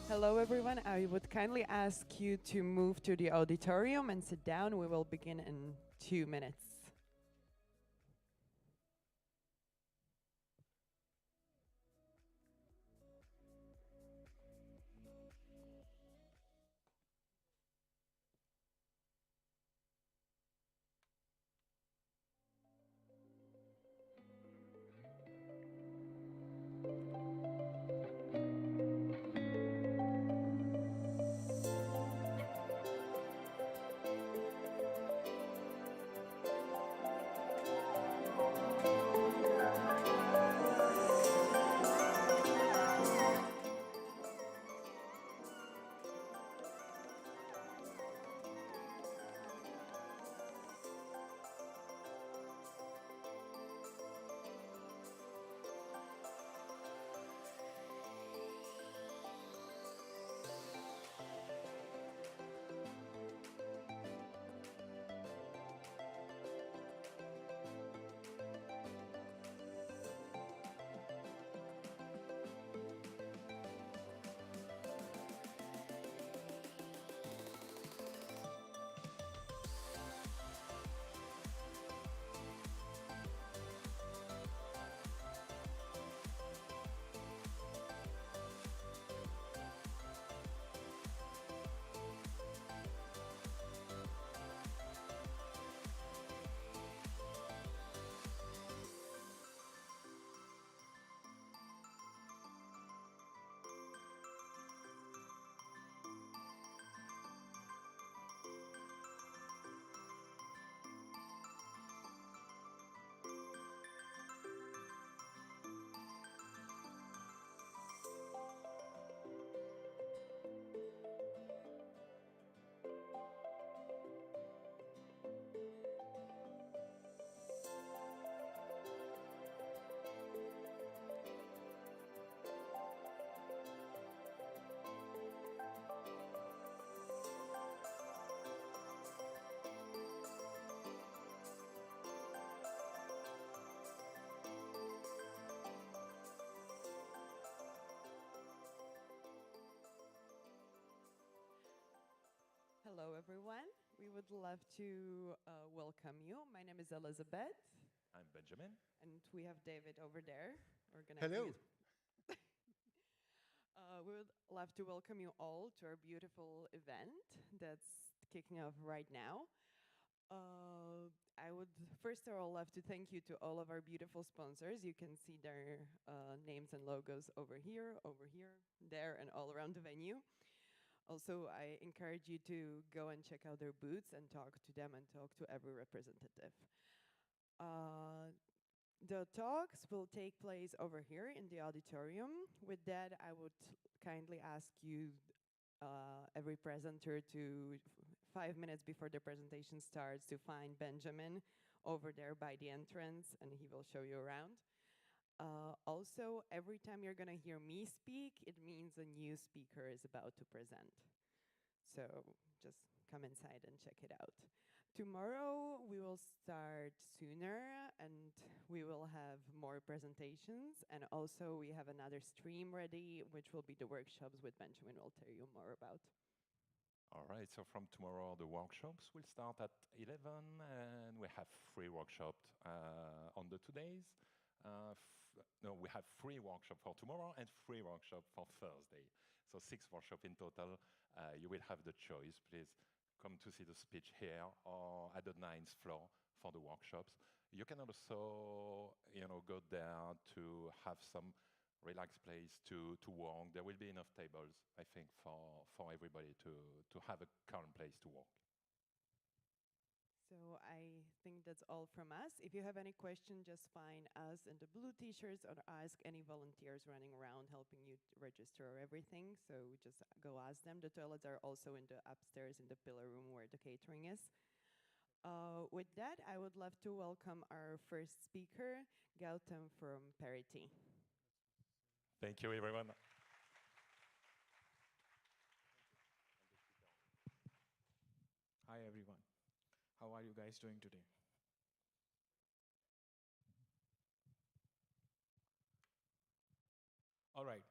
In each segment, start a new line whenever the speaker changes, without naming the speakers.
Hello, everyone. I would kindly ask you to move to the auditorium and sit down. We will begin in 2 minutes. Hello, everyone. We would love to welcome you. My name is Elizabeth.
I'm Benjamin.
And we have David over there.
Hello.
We would love to welcome you all to our beautiful event that's kicking off right now. I would first of all love to thank you to all of our beautiful sponsors. You can see their names and logos over here, there, and all around the venue. Also, I encourage you to go and check out their booths and talk to them and talk to every representative. The talks will take place over here in the auditorium. With that, I would kindly ask you, every presenter, to 5 minutes before the presentation starts, to find Benjamin over there by the entrance, and he will show you around. Also, every time you're going to hear me speak, it means a new speaker is about to present. So just come inside and check it out. Tomorrow, we will start sooner, and we will have more presentations. And also, we have another stream ready, which will be the workshops, which Benjamin will tell you more about.
All right, so from tomorrow, the workshops will start at 11, and we have 3 workshops on the 2 days. No, we have 3 workshops for tomorrow and 3 workshops for Thursday. So 6 workshops in total. You will have the choice. Please come to see the speech here or at the 9th floor for the workshops. You can also, go there to have some relaxed place to work. There will be enough tables, I think, for everybody to have a calm place to work.
So I think that's all from us. If you have any question, just find us in the blue t-shirts or ask any volunteers running around helping you register everything. So just go ask them. The toilets are also in the upstairs in the pillar room where the catering is. With that, I would love to welcome our first speaker, Gautam from ParisDOT.
Thank you, everyone.
Hi, everyone. How are you guys doing today? All right,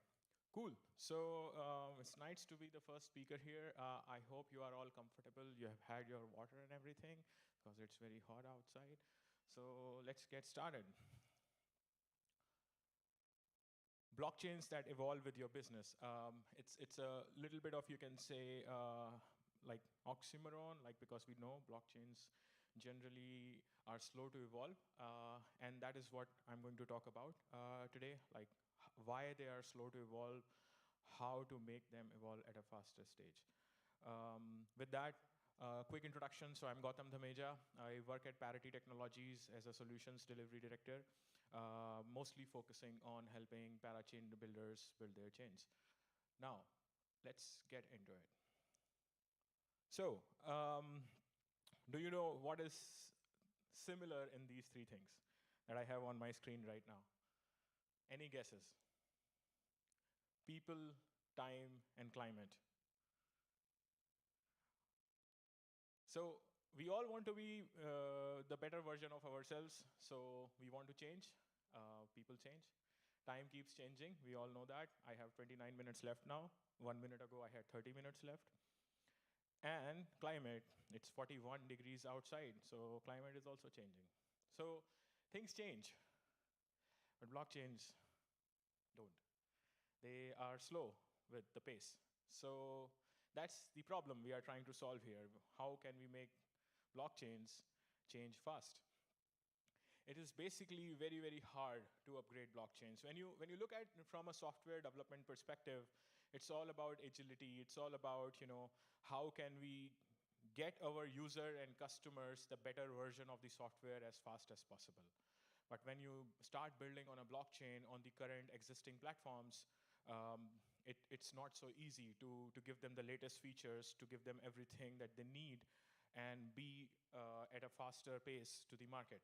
cool. So it's nice to be the first speaker here. I hope you are all comfortable. You have had your water and everything because it's very hot outside. So let's get started. Blockchains that evolve with your business. It's a little bit of, you can say, like oxymoron, like because we know blockchains generally are slow to evolve. And that is what I'm going to talk about today, like why they are slow to evolve, how to make them evolve at a faster stage. With that, quick introduction. So I'm Gautam Dhameja. I work at ParisDOT Technologies as a solutions delivery director, mostly focusing on helping parachain builders build their chains. Now, let's get into it. So, do you know what is similar in these three things that I have on my screen right now? Any guesses? People, time, and climate. So we all want to be the better version of ourselves. So we want to change. People change. Time keeps changing. We all know that. I have 29 minutes left now. 1 minute ago, I had 30 minutes left. And climate, it's 41 degrees outside. So climate is also changing. So things change. But blockchains don't. They are slow with the pace. So that's the problem we are trying to solve here. How can we make blockchains change fast? It is basically very, very hard to upgrade blockchains. When you look at it from a software development perspective, it's all about agility. It's all about, how can we get our user and customers the better version of the software as fast as possible. But when you start building on a blockchain on the current existing platforms, it's not so easy to give them the latest features, to give them everything that they need, and be at a faster pace to the market.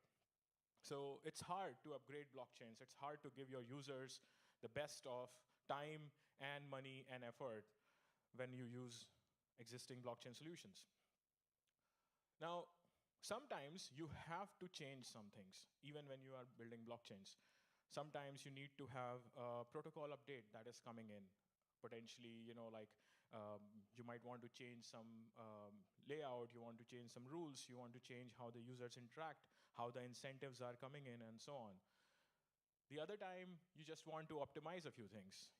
So it's hard to upgrade blockchains. It's hard to give your users the best of time and money and effort when you use existing blockchain solutions. Now, sometimes you have to change some things, even when you are building blockchains. Sometimes you need to have a protocol update that is coming in. Potentially, you might want to change some layout, you want to change some rules, you want to change how the users interact, how the incentives are coming in, and so on. The other time, you just want to optimize a few things.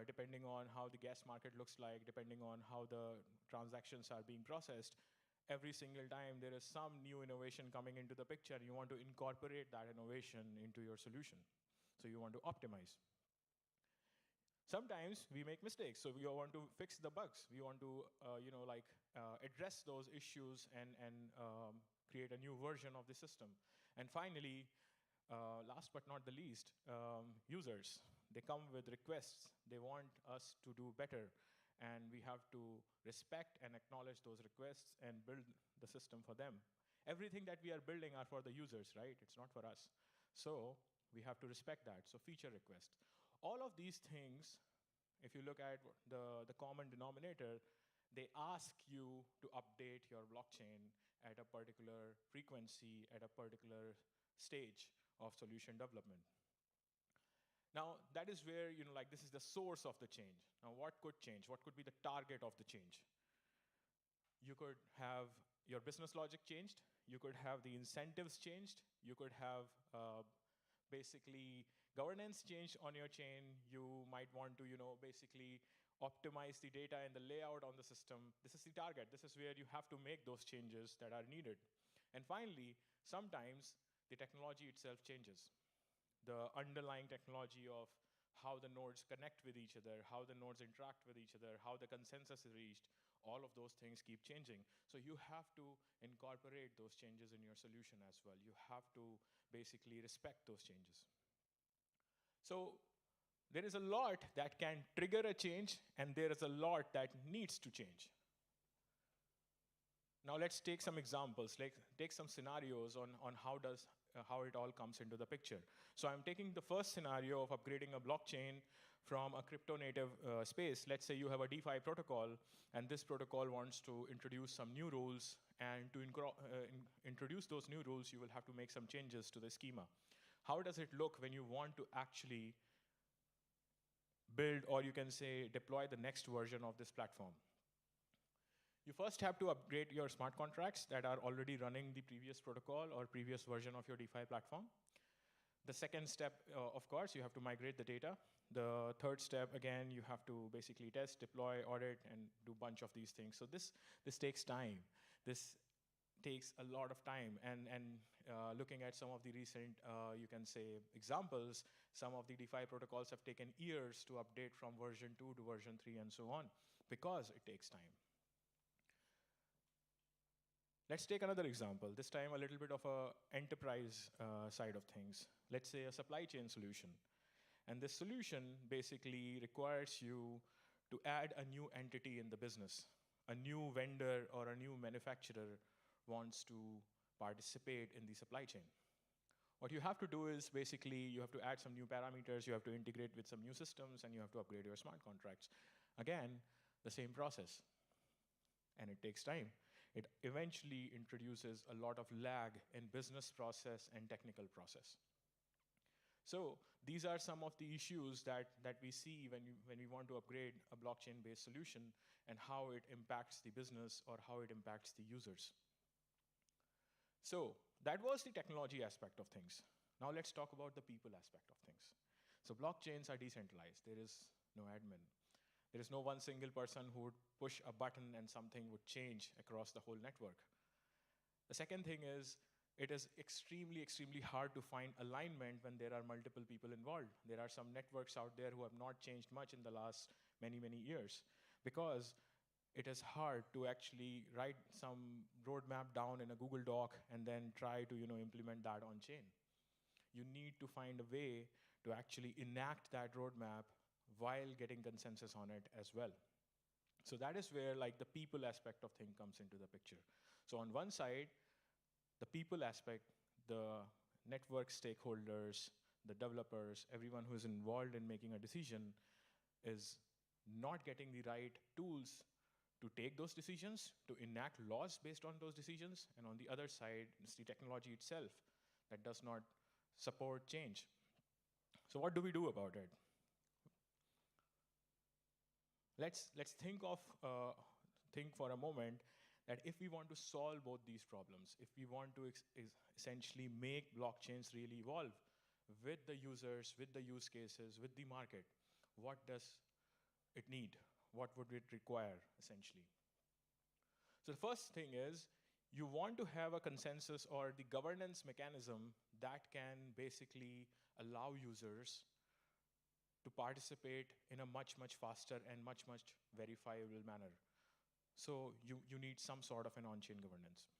Depending on how the gas market looks like, depending on how the transactions are being processed, every single time there is some new innovation coming into the picture, you want to incorporate that innovation into your solution. So you want to optimize. Sometimes we make mistakes, so we want to fix the bugs. We want to, address those issues and create a new version of the system. And finally, last but not the least, users. They come with requests. They want us to do better. And we have to respect and acknowledge those requests and build the system for them. Everything that we are building are for the users, right? It's not for us. So we have to respect that. So feature request. All of these things, if you look at the common denominator, they ask you to update your blockchain at a particular frequency, at a particular stage of solution development. Now, that is where, this is the source of the change. Now, what could change? What could be the target of the change? You could have your business logic changed. You could have the incentives changed. You could have basically governance changed on your chain. You might want to, basically optimize the data and the layout on the system. This is the target. This is where you have to make those changes that are needed. And finally, sometimes the technology itself changes. The underlying technology of how the nodes connect with each other, how the nodes interact with each other, how the consensus is reached, all of those things keep changing. So you have to incorporate those changes in your solution as well. You have to basically respect those changes. So there is a lot that can trigger a change, and there is a lot that needs to change. Now let's take some examples, like take some scenarios on how it all comes into the picture. So I'm taking the first scenario of upgrading a blockchain from a crypto native space. Let's say you have a DeFi protocol, and this protocol wants to introduce some new rules, and to introduce those new rules, you will have to make some changes to the schema. How does it look when you want to actually build, or you can say deploy the next version of this platform? You first have to upgrade your smart contracts that are already running the previous protocol or previous version of your DeFi platform. The second step, of course, you have to migrate the data. The third step, again, you have to basically test, deploy, audit, and do a bunch of these things. So this takes time. This takes a lot of time. And looking at some of the recent, you can say, examples, some of the DeFi protocols have taken years to update from version 2 to version 3 and so on, because it takes time. Let's take another example, this time a little bit of a enterprise side of things. Let's say a supply chain solution. And this solution basically requires you to add a new entity in the business. A new vendor or a new manufacturer wants to participate in the supply chain. What you have to do is basically you have to add some new parameters, you have to integrate with some new systems, and you have to upgrade your smart contracts. Again, the same process, and it takes time. It eventually introduces a lot of lag in business process and technical process. So these are some of the issues that we see when we want to upgrade a blockchain-based solution, and how it impacts the business or how it impacts the users. So that was the technology aspect of things. Now let's talk about the people aspect of things. So blockchains are decentralized. There is no admin. There is no one single person who would push a button and something would change across the whole network. The second thing is, it is extremely, extremely hard to find alignment when there are multiple people involved. There are some networks out there who have not changed much in the last many, many years, because it is hard to actually write some roadmap down in a Google Doc and then try to implement that on chain. You need to find a way to actually enact that roadmap while getting consensus on it as well. So that is where the people aspect of thing comes into the picture. So on one side, the people aspect, the network stakeholders, the developers, everyone who is involved in making a decision is not getting the right tools to take those decisions, to enact laws based on those decisions. And on the other side, it's the technology itself that does not support change. So what do we do about it? Let's think for a moment that if we want to solve both these problems, if we want to essentially make blockchains really evolve with the users, with the use cases, with the market, what does it need? What would it require, essentially? So the first thing is, you want to have a consensus or the governance mechanism that can basically allow users to participate in a much, much faster and much, much verifiable manner. So you need some sort of an on-chain governance.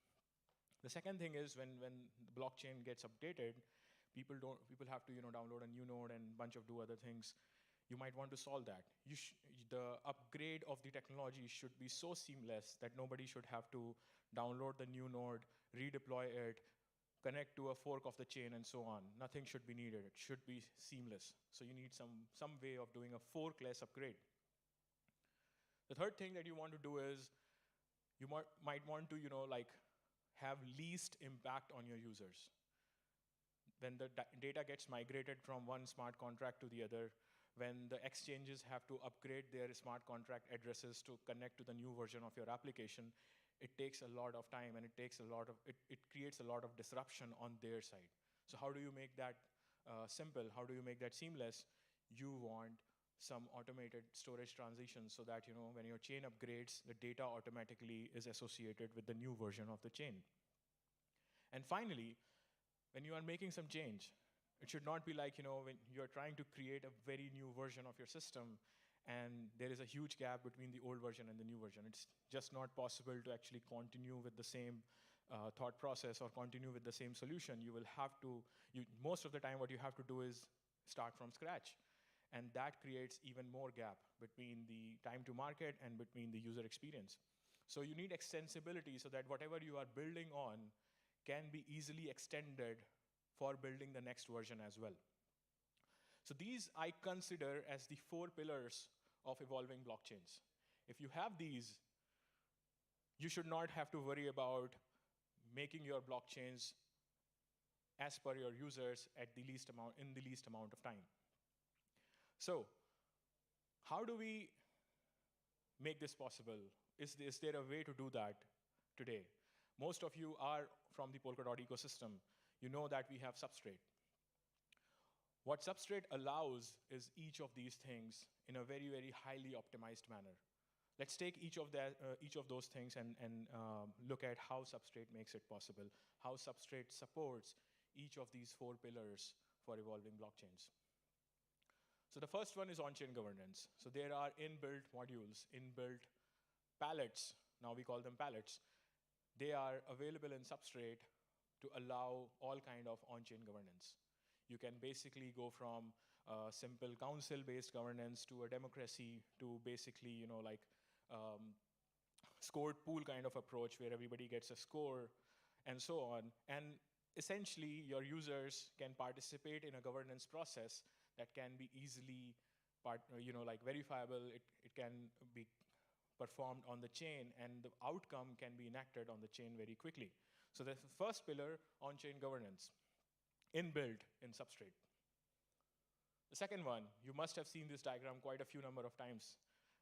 The second thing is, when the blockchain gets updated, people have to download a new node and a bunch of other things. You might want to solve that. The upgrade of the technology should be so seamless that nobody should have to download the new node, redeploy it, connect to a fork of the chain, and so on. Nothing should be needed. It should be seamless. So you need some way of doing a forkless upgrade. The third thing that you want to do is, you might want to have least impact on your users. When the data gets migrated from one smart contract to the other, when the exchanges have to upgrade their smart contract addresses to connect to the new version of your application, it takes a lot of time, and it creates a lot of disruption on their side. So how do you make that simple? How do you make that seamless? You want some automated storage transitions so that when your chain upgrades, the data automatically is associated with the new version of the chain. And finally, when you are making some change, it should not be like, when you're trying to create a very new version of your system and there is a huge gap between the old version and the new version. It's just not possible to actually continue with the same thought process or continue with the same solution. You will have to, most of the time what you have to do is start from scratch. And that creates even more gap between the time to market and between the user experience. So you need extensibility so that whatever you are building on can be easily extended for building the next version as well. So these I consider as the 4 pillars of evolving blockchains. If you have these, you should not have to worry about making your blockchains as per your users in the least amount of time. So how do we make this possible? Is there a way to do that today? Most of you are from the Polkadot ecosystem. You know that we have Substrate. What Substrate allows is each of these things in a very, very highly optimized manner. Let's take each of those things and look at how Substrate makes it possible, how Substrate supports each of these 4 pillars for evolving blockchains. So the first one is on-chain governance. So there are inbuilt modules, inbuilt palettes. Now we call them palettes. They are available in Substrate to allow all kind of on-chain governance. You can basically go from simple council-based governance to a democracy to basically, scored pool kind of approach where everybody gets a score and so on. And essentially, your users can participate in a governance process that can be easily verifiable. It can be performed on the chain, and the outcome can be enacted on the chain very quickly. So that's the first pillar, on-chain governance, inbuilt in Substrate. The second one, you must have seen this diagram quite a few number of times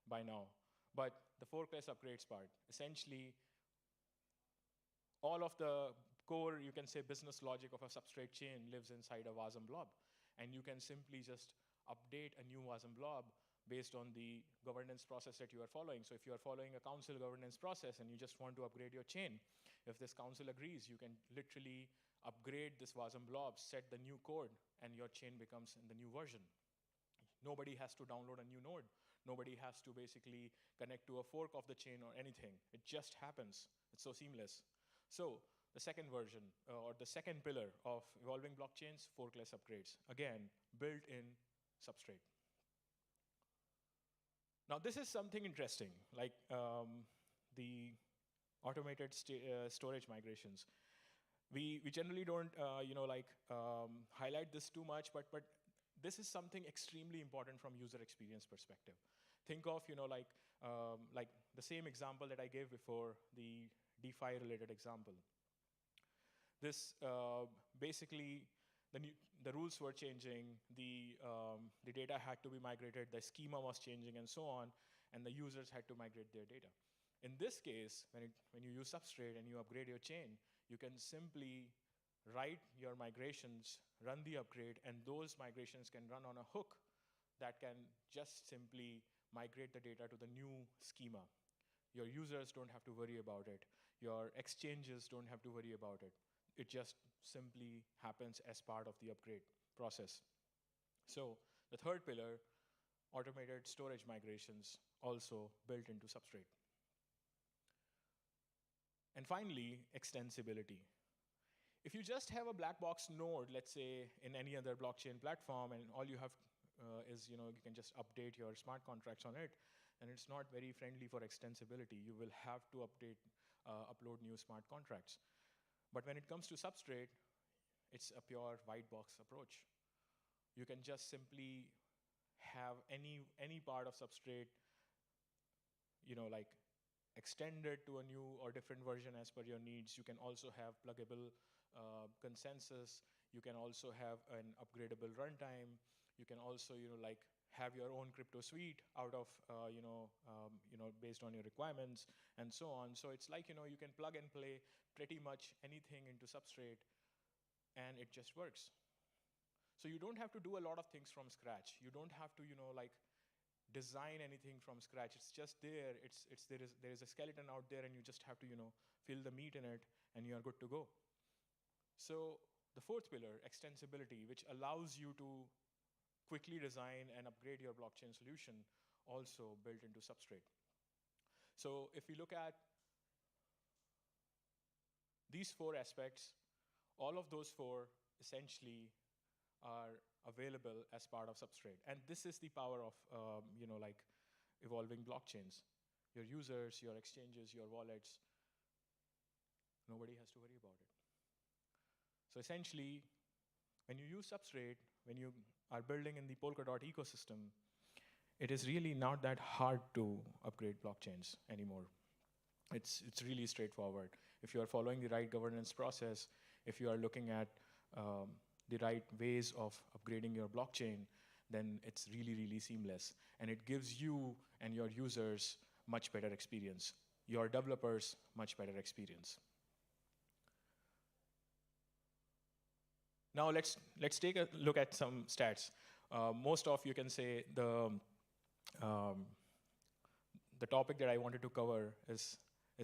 by now, but the 4-class upgrades part, essentially all of the core, you can say, business logic of a Substrate chain lives inside a WASM blob, and you can simply just update a new WASM blob based on the governance process that you are following. So if you are following a council governance process and you just want to upgrade your chain, if this council agrees, you can literally upgrade this WASM blob, set the new code, and your chain becomes in the new version. Nobody has to download a new node. Nobody has to basically connect to a fork of the chain or anything. It just happens. It's so seamless. So the second version, or the second pillar of evolving blockchains, 4-class upgrades. Again, built in Substrate. Now, this is something interesting, like the automated storage migrations. We generally don't, highlight this too much, but this is something extremely important from user experience perspective. Think of, like the same example that I gave before, the DeFi-related example. This basically, the rules were changing, the data had to be migrated, the schema was changing, and so on, and the users had to migrate their data. In this case, when you use Substrate and you upgrade your chain, you can simply write your migrations, run the upgrade, and those migrations can run on a hook that can just simply migrate the data to the new schema. Your users don't have to worry about it. Your exchanges don't have to worry about it. It just simply happens as part of the upgrade process. So the third pillar, automated storage migrations, also built into Substrate. And finally, extensibility. If you just have a black box node, let's say in any other blockchain platform, and all you have is, you can just update your smart contracts on it, and it's not very friendly for extensibility. You will have to upload new smart contracts. But when it comes to Substrate, it's a pure white box approach. You can just simply have any part of Substrate, extended to a new or different version as per your needs. You can also have pluggable consensus. You can also have an upgradable runtime. You can also, have your own crypto suite out of, based on your requirements and so on. So it's like, you can plug and play pretty much anything into Substrate and it just works. So you don't have to do a lot of things from scratch. You don't have to, design anything from scratch. It's just there. There is a skeleton out there and you just have to, fill the meat in it and you are good to go. So The fourth pillar, extensibility, which allows you to quickly design and upgrade your blockchain solution, also built into Substrate. So if we look at these four aspects, all of those four essentially are available as part of Substrate. And this is the power of like evolving blockchains. Your users, your exchanges, your wallets, nobody has to worry about it. So essentially, when you use Substrate, when you are building in the Polkadot ecosystem, it is really not that hard to upgrade blockchains anymore. It's really straightforward. If you are following the right governance process, if you are looking at the right ways of upgrading your blockchain, then it's really, really seamless. And it gives you and your users much better experience. Your developers, much better experience. Now let's take a look at some stats. Most of you can say the topic that I wanted to cover is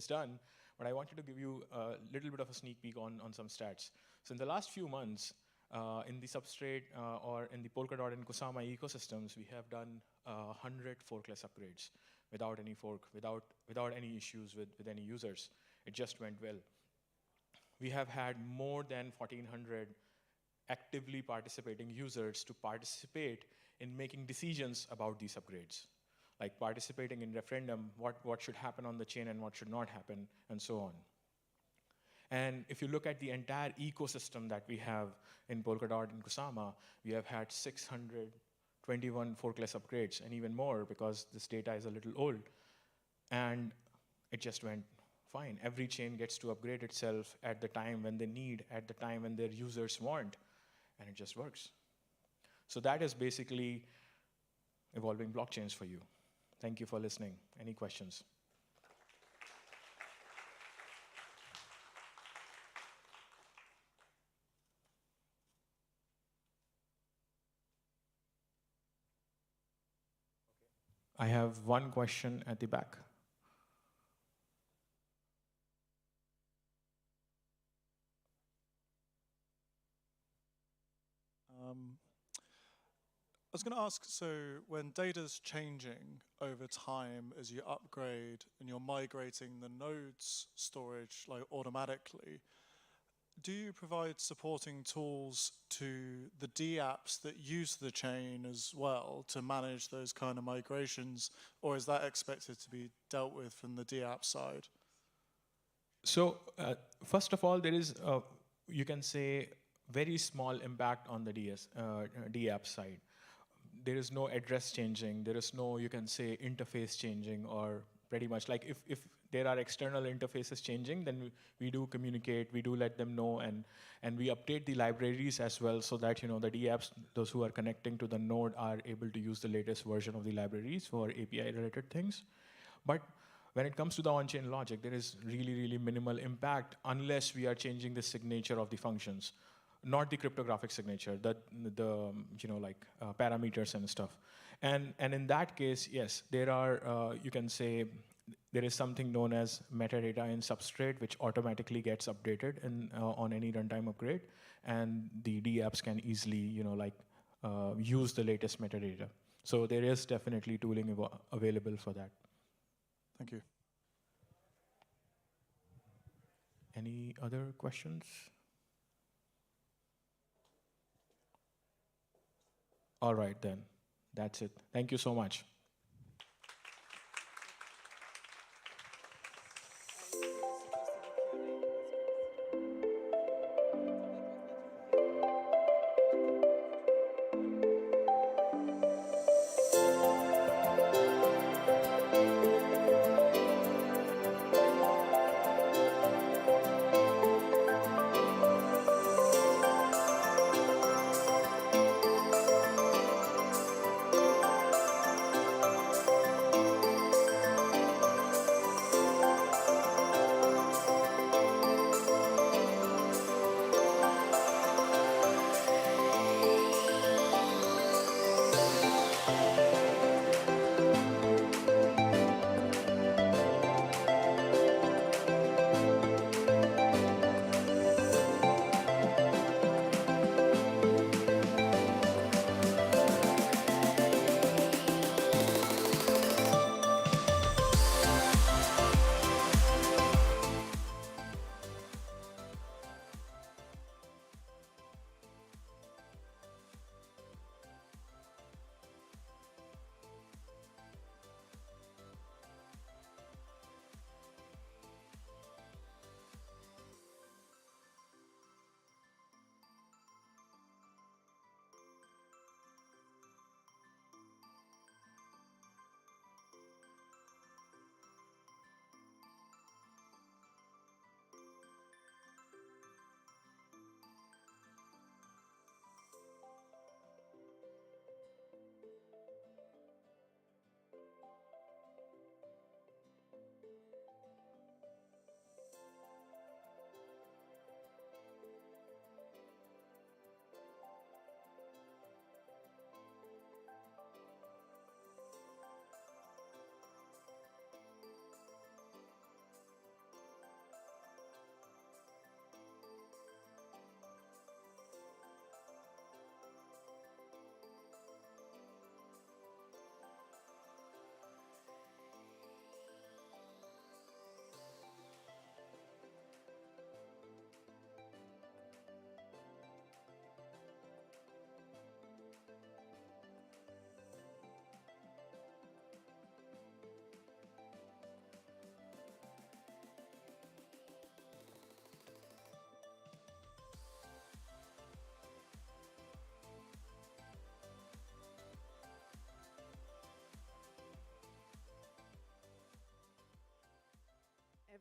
done, but I wanted to give you a little bit of a sneak peek on some stats. So in the last few months, in the Substrate or in the Polkadot and Kusama ecosystems, we have done 100 forkless upgrades without any fork, without any issues with any users. It just went well. We have had more than 1,400 actively participating users to participate in making decisions about these upgrades, like participating in referendum, what should happen on the chain and what should not happen, and so on. And if you look at the entire ecosystem that we have in Polkadot and Kusama, we have had 621 forkless upgrades, and even more because this data is a little old. And it just went fine. Every chain gets to upgrade itself at the time when they need, at the time when their users want, and it just works. So that is basically evolving blockchains for you. Thank you for listening. Any questions? I have one question at the back.
I was going to ask, so when data's changing over time as you upgrade and you're migrating the nodes storage like automatically, do you provide supporting tools to the dApps that use the chain as well to manage those kind of migrations, or is that expected to be dealt with from the dApp side?
So first of all, there is, you can say, very small impact on the dApp side. There is no address changing. There is no, you can say, interface changing, or pretty much like if there are external interfaces changing, then we do communicate, we do let them know, and we update the libraries as well so that the dApps, those who are connecting to the node, are able to use the latest version of the libraries for API-related things. But when it comes to the on-chain logic, there is really, really minimal impact unless we are changing the signature of the functions, not the cryptographic signature, the parameters and stuff. And in that case, yes, there are, you can say, there is something known as metadata in Substrate, which automatically gets updated on any runtime upgrade, and the dApps can easily, use the latest metadata. So there is definitely tooling available for that.
Thank you.
Any other questions? All right, then. That's it. Thank you so much.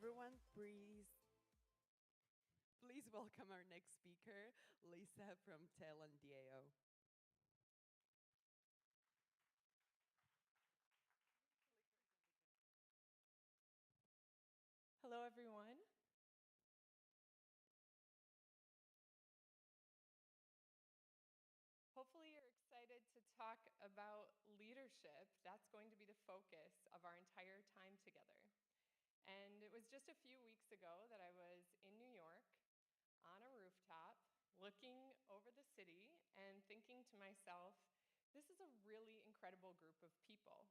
everyone, please welcome our next speaker, Lisa from Talent DAO.
Hello, everyone. Hopefully you're excited to talk about leadership. That's going to be the focus of our entire time together. And it was just a few weeks ago that I was in New York on a rooftop looking over the city and thinking to myself, this is a really incredible group of people.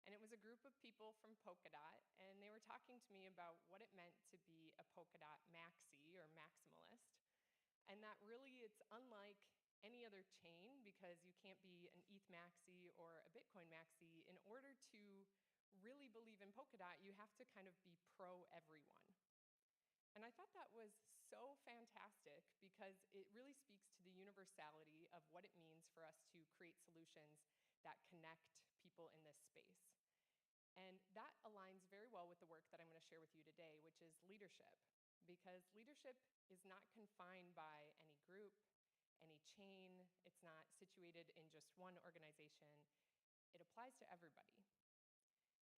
And it was a group of people from Polkadot, and they were talking to me about what it meant to be a Polkadot maxi or maximalist. And that really, it's unlike any other chain because you can't be an ETH maxi or a Bitcoin maxi. In order to really believe in Polkadot, you have to kind of be pro everyone. And I thought that was so fantastic because it really speaks to the universality of what it means for us to create solutions that connect people in this space. And that aligns very well with the work that I'm going to share with you today, which is leadership. Because leadership is not confined by any group, any chain. It's not situated in just one organization. It applies to everybody.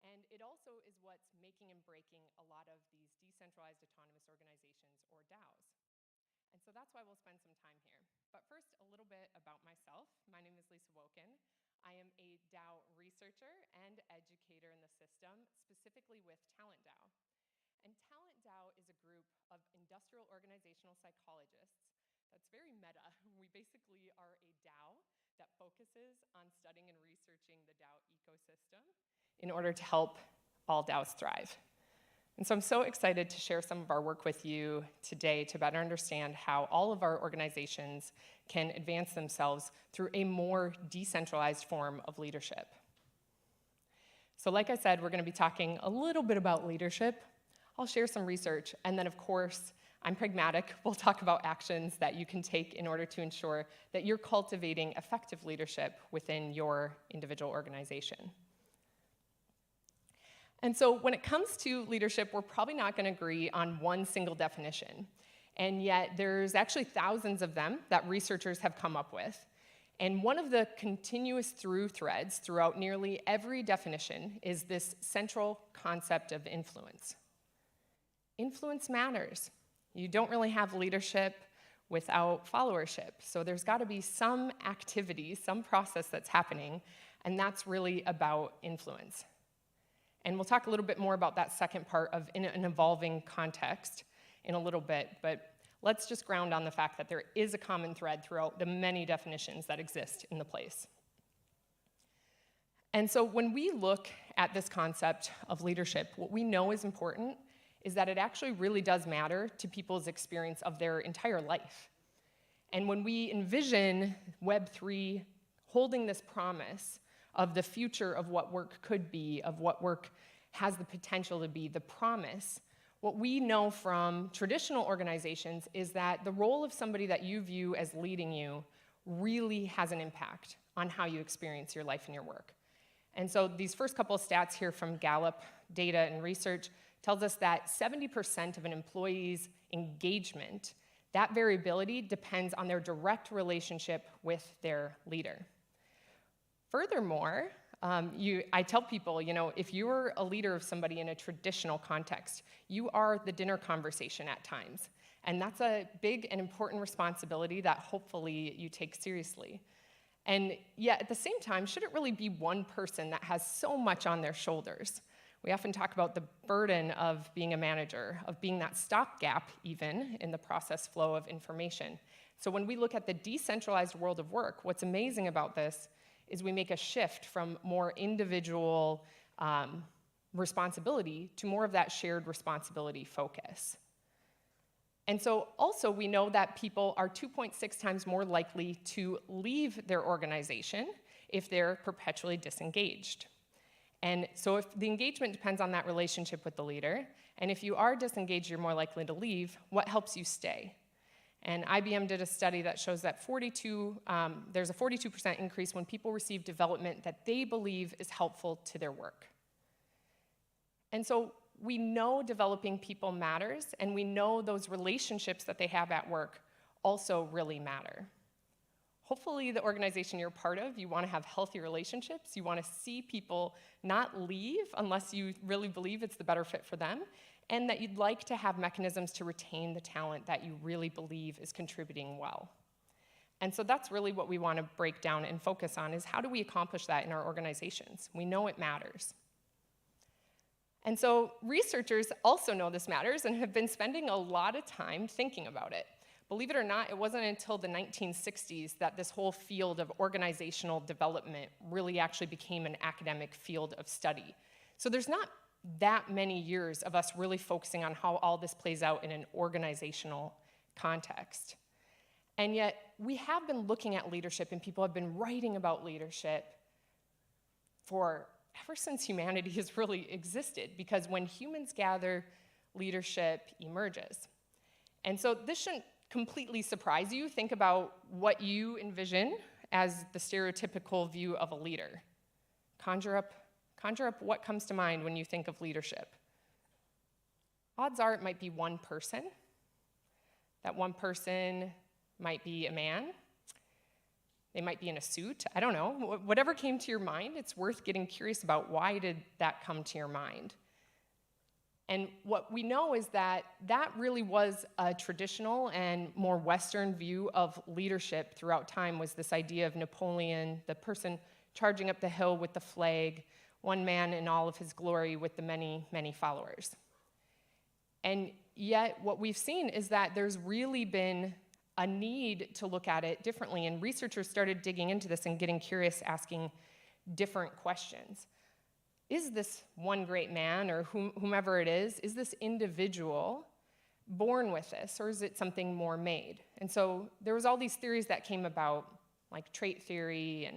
And it also is what's making and breaking a lot of these decentralized autonomous organizations, or DAOs. And so that's why we'll spend some time here. But first, a little bit about myself. My name is Lisa Wocken. I am a DAO researcher and educator in the system, specifically with Talent DAO. And Talent DAO is a group of industrial organizational psychologists that's very meta. We basically are a DAO that focuses on studying and researching the DAO ecosystem in order to help all DAOs thrive. And so I'm so excited to share some of our work with you today to better understand how all of our organizations can advance themselves through a more decentralized form of leadership. So like I said, we're going to be talking a little bit about leadership. I'll share some research, and then of course, I'm pragmatic. We'll talk about actions that you can take in order to ensure that you're cultivating effective leadership within your individual organization. And so when it comes to leadership, we're probably not going to agree on one single definition. And yet there's actually thousands of them that researchers have come up with. And one of the continuous through threads throughout nearly every definition is this central concept of influence. Influence matters. You don't really have leadership without followership. So there's got to be some activity, some process that's happening, and that's really about influence. And we'll talk a little bit more about that second part of in an evolving context in a little bit, but let's just ground on the fact that there is a common thread throughout the many definitions that exist in the place. And so when we look at this concept of leadership, what we know is important is that it actually really does matter to people's experience of their entire life. And when we envision Web3 holding this promise of the future of what work could be, of what work has the potential to be, the promise, what we know from traditional organizations is that the role of somebody that you view as leading you really has an impact on how you experience your life and your work. And so these first couple of stats here from Gallup data and research tells us that 70% of an employee's engagement, that variability depends on their direct relationship with their leader. Furthermore, I tell people, if you're a leader of somebody in a traditional context, you are the dinner conversation at times. And that's a big and important responsibility that hopefully you take seriously. And yet, at the same time, should it really be one person that has so much on their shoulders? We often talk about the burden of being a manager, of being that stopgap even in the process flow of information. So when we look at the decentralized world of work, what's amazing about this is we make a shift from more individual responsibility to more of that shared responsibility focus. And so also we know that people are 2.6 times more likely to leave their organization if they're perpetually disengaged. And so if the engagement depends on that relationship with the leader, and if you are disengaged, you're more likely to leave, what helps you stay? And IBM did a study that shows that there's a 42% increase when people receive development that they believe is helpful to their work. And so we know developing people matters, and we know those relationships that they have at work also really matter. Hopefully the organization you're part of, you want to have healthy relationships, you want to see people not leave unless you really believe it's the better fit for them, and that you'd like to have mechanisms to retain the talent that you really believe is contributing well. And so that's really what we want to break down and focus on, is how do we accomplish that in our organizations? We know it matters. And so researchers also know this matters and have been spending a lot of time thinking about it. Believe it or not, it wasn't until the 1960s that this whole field of organizational development really actually became an academic field of study. So there's not that many years of us really focusing on how all this plays out in an organizational context. And yet, we have been looking at leadership, and people have been writing about leadership for ever since humanity has really existed, because when humans gather, leadership emerges. And so this shouldn't completely surprise you. Think about what you envision as the stereotypical view of a leader. Conjure up what comes to mind when you think of leadership. Odds are it might be one person. That one person might be a man. They might be in a suit. I don't know. Whatever came to your mind, it's worth getting curious about. Why did that come to your mind? And what we know is that that really was a traditional and more Western view of leadership throughout time, was this idea of Napoleon, the person charging up the hill with the flag, one man in all of his glory with the many, many followers. And yet what we've seen is that there's really been a need to look at it differently, and researchers started digging into this and getting curious, asking different questions. Is this one great man, or whomever it is this individual born with this, or is it something more made? And so there was all these theories that came about, like trait theory,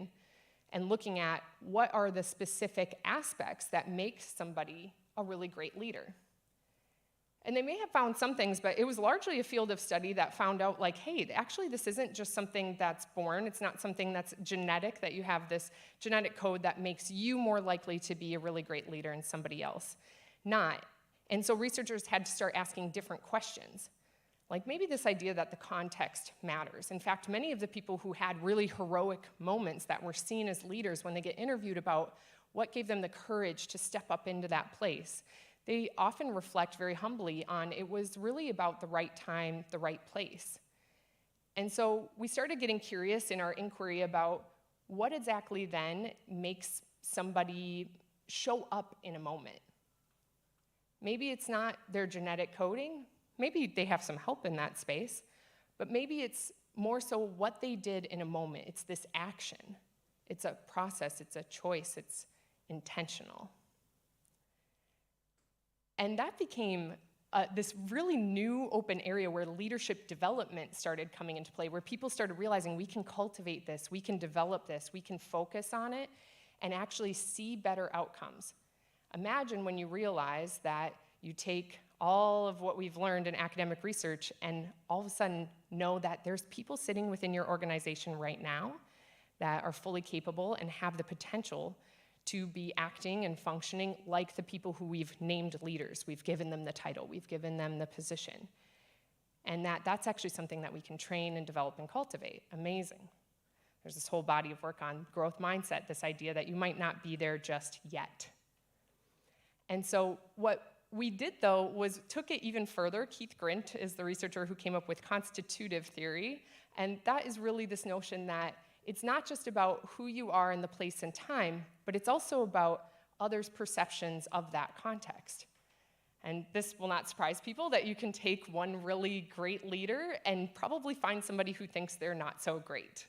and looking at what are the specific aspects that make somebody a really great leader. And they may have found some things, but it was largely a field of study that found out, like, hey, actually this isn't just something that's born. It's not something that's genetic, that you have this genetic code that makes you more likely to be a really great leader than somebody else. Not. And so researchers had to start asking different questions. Like maybe this idea that the context matters. In fact, many of the people who had really heroic moments that were seen as leaders, when they get interviewed about what gave them the courage to step up into that place, they often reflect very humbly on it was really about the right time, the right place. And so we started getting curious in our inquiry about what exactly then makes somebody show up in a moment. Maybe it's not their genetic coding, maybe they have some help in that space, but maybe it's more so what they did in a moment. It's this action. It's a process, it's a choice, it's intentional. And that became this really new open area where leadership development started coming into play, where people started realizing we can cultivate this, we can develop this, we can focus on it, and actually see better outcomes. Imagine when you realize that you take all of what we've learned in academic research and all of a sudden know that there's people sitting within your organization right now that are fully capable and have the potential to be acting and functioning like the people who we've named leaders. We've given them the title, we've given them the position. And that's actually something that we can train and develop and cultivate. Amazing. There's this whole body of work on growth mindset, this idea that you might not be there just yet. And so what we did, though, was took it even further. Keith Grint is the researcher who came up with constitutive theory, and that is really this notion that it's not just about who you are in the place and time, but it's also about others' perceptions of that context. And this will not surprise people that you can take one really great leader and probably find somebody who thinks they're not so great.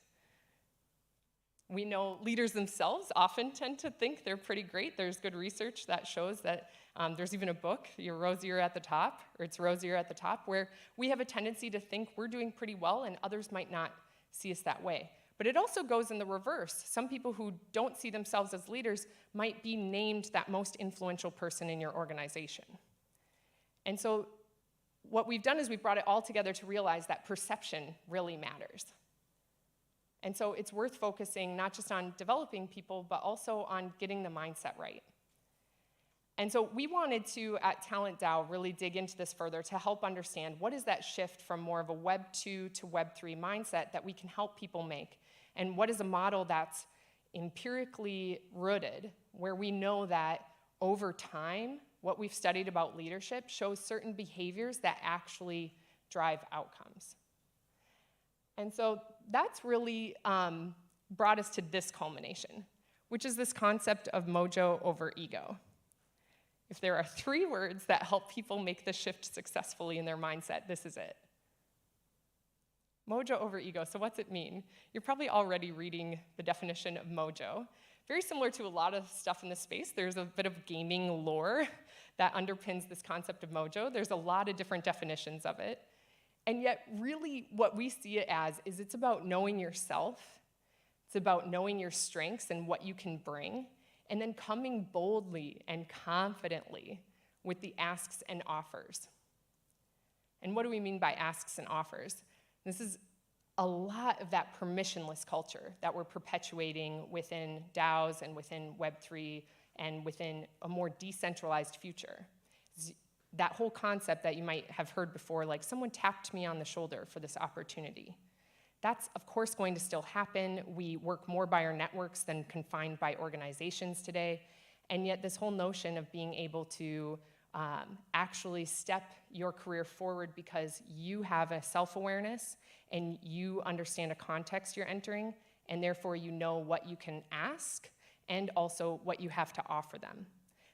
We know leaders themselves often tend to think they're pretty great. There's good research that shows that there's even a book, You're Rosier at the Top, or It's Rosier at the Top, where we have a tendency to think we're doing pretty well and others might not see us that way. But it also goes in the reverse. Some people who don't see themselves as leaders might be named that most influential person in your organization. And so what we've done is we've brought it all together to realize that perception really matters. And so it's worth focusing not just on developing people, but also on getting the mindset right. And so we wanted to, at Talent DAO, really dig into this further to help understand what is that shift from more of a Web 2 to Web 3 mindset that we can help people make, and what is a model that's empirically rooted, where we know that over time, what we've studied about leadership shows certain behaviors that actually drive outcomes. And so that's really brought us to this culmination, which is this concept of mojo over ego. If there are 3 words that help people make the shift successfully in their mindset, this is it. Mojo over ego. So what's it mean? You're probably already reading the definition of mojo. Very similar to a lot of stuff in this space, there's a bit of gaming lore that underpins this concept of mojo. There's a lot of different definitions of it. And yet, really, what we see it as is it's about knowing yourself. It's about knowing your strengths and what you can bring, and then coming boldly and confidently with the asks and offers. And what do we mean by asks and offers? This is a lot of that permissionless culture that we're perpetuating within DAOs and within Web3 and within a more decentralized future. That whole concept that you might have heard before, like someone tapped me on the shoulder for this opportunity. That's, of course, going to still happen. We work more by our networks than confined by organizations today. And yet this whole notion of being able to actually step your career forward because you have a self-awareness and you understand a context you're entering, and therefore you know what you can ask and also what you have to offer them.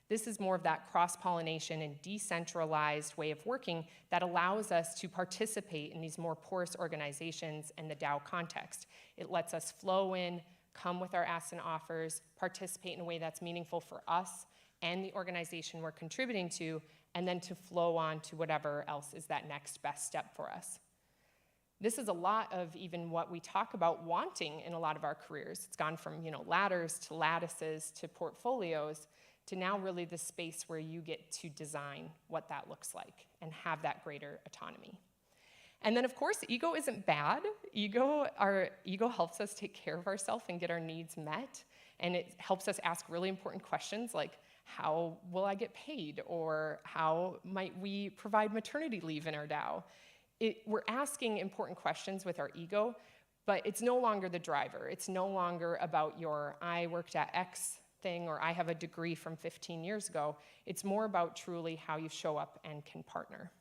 This is more of that cross-pollination and decentralized way of working that allows us to participate in these more porous organizations in the DAO context. It lets us flow in, come with our asks and offers, participate in a way that's meaningful for us and the organization we're contributing to, and then to flow on to whatever else is that next best step for us. This is a lot of even what we talk about wanting in a lot of our careers. It's gone from, ladders to lattices to portfolios to now really the space where you get to design what that looks like and have that greater autonomy. And then, of course, ego isn't bad. Our ego helps us take care of ourselves and get our needs met, and it helps us ask really important questions like, how will I get paid? Or how might we provide maternity leave in our DAO? We're asking important questions with our ego, but it's no longer the driver. It's no longer about I worked at X thing, or I have a degree from 15 years ago. It's more about truly how you show up and can partner.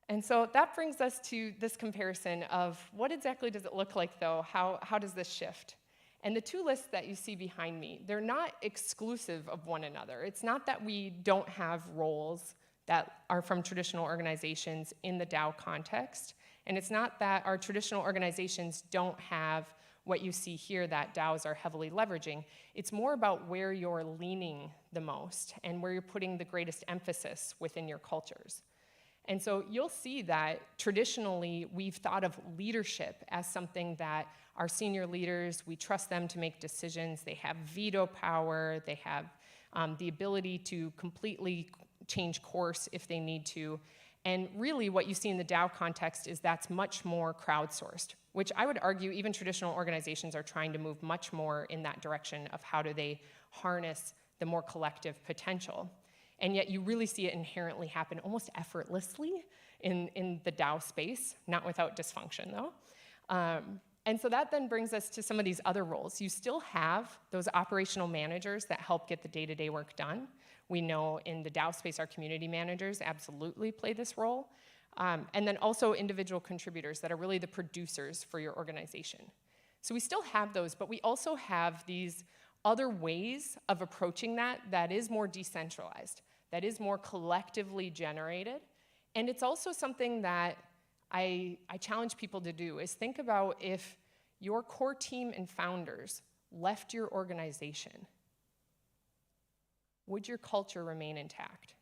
And so that brings us to this comparison of what exactly does it look like, though? How does this shift? And the 2 lists that you see behind me, they're not exclusive of one another. It's not that we don't have roles that are from traditional organizations in the DAO context. And it's not that our traditional organizations don't have what you see here that DAOs are heavily leveraging. It's more about where you're leaning the most and where you're putting the greatest emphasis within your cultures. And so you'll see that traditionally we've thought of leadership as something that our senior leaders, we trust them to make decisions. They have veto power. They have the ability to completely change course if they need to. And really what you see in the DAO context is that's much more crowdsourced, which I would argue even traditional organizations are trying to move much more in that direction of how do they harness the more collective potential. And yet you really see it inherently happen almost effortlessly in the DAO space, not without dysfunction though. And so that then brings us to some of these other roles. You still have those operational managers that help get the day-to-day work done. We know in the DAO space, our community managers absolutely play this role. And then also individual contributors that are really the producers for your organization. So we still have those, but we also have these other ways of approaching that is more decentralized, that is more collectively generated. And it's also something that I challenge people to do, is think about if your core team and founders left your organization, would your culture remain intact?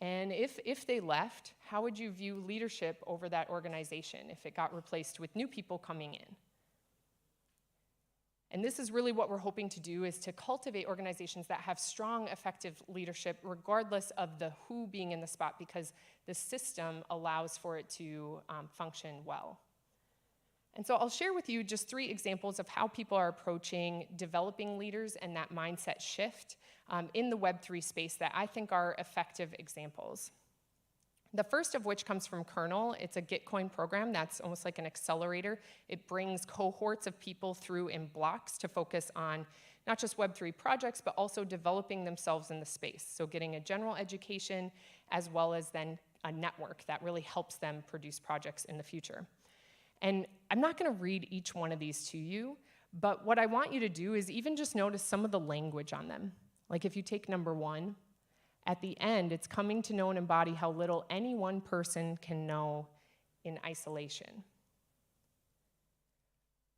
And if they left, how would you view leadership over that organization if it got replaced with new people coming in? And this is really what we're hoping to do, is to cultivate organizations that have strong, effective leadership, regardless of the who being in the spot, because the system allows for it to function well. And so I'll share with you just 3 examples of how people are approaching developing leaders and that mindset shift in the Web3 space that I think are effective examples. The first of which comes from Kernel. It's a Gitcoin program that's almost like an accelerator. It brings cohorts of people through in blocks to focus on not just Web3 projects, but also developing themselves in the space. So getting a general education as well as then a network that really helps them produce projects in the future. And I'm not going to read each one of these to you, but what I want you to do is even just notice some of the language on them. Like if you take number 1, at the end, it's coming to know and embody how little any one person can know in isolation.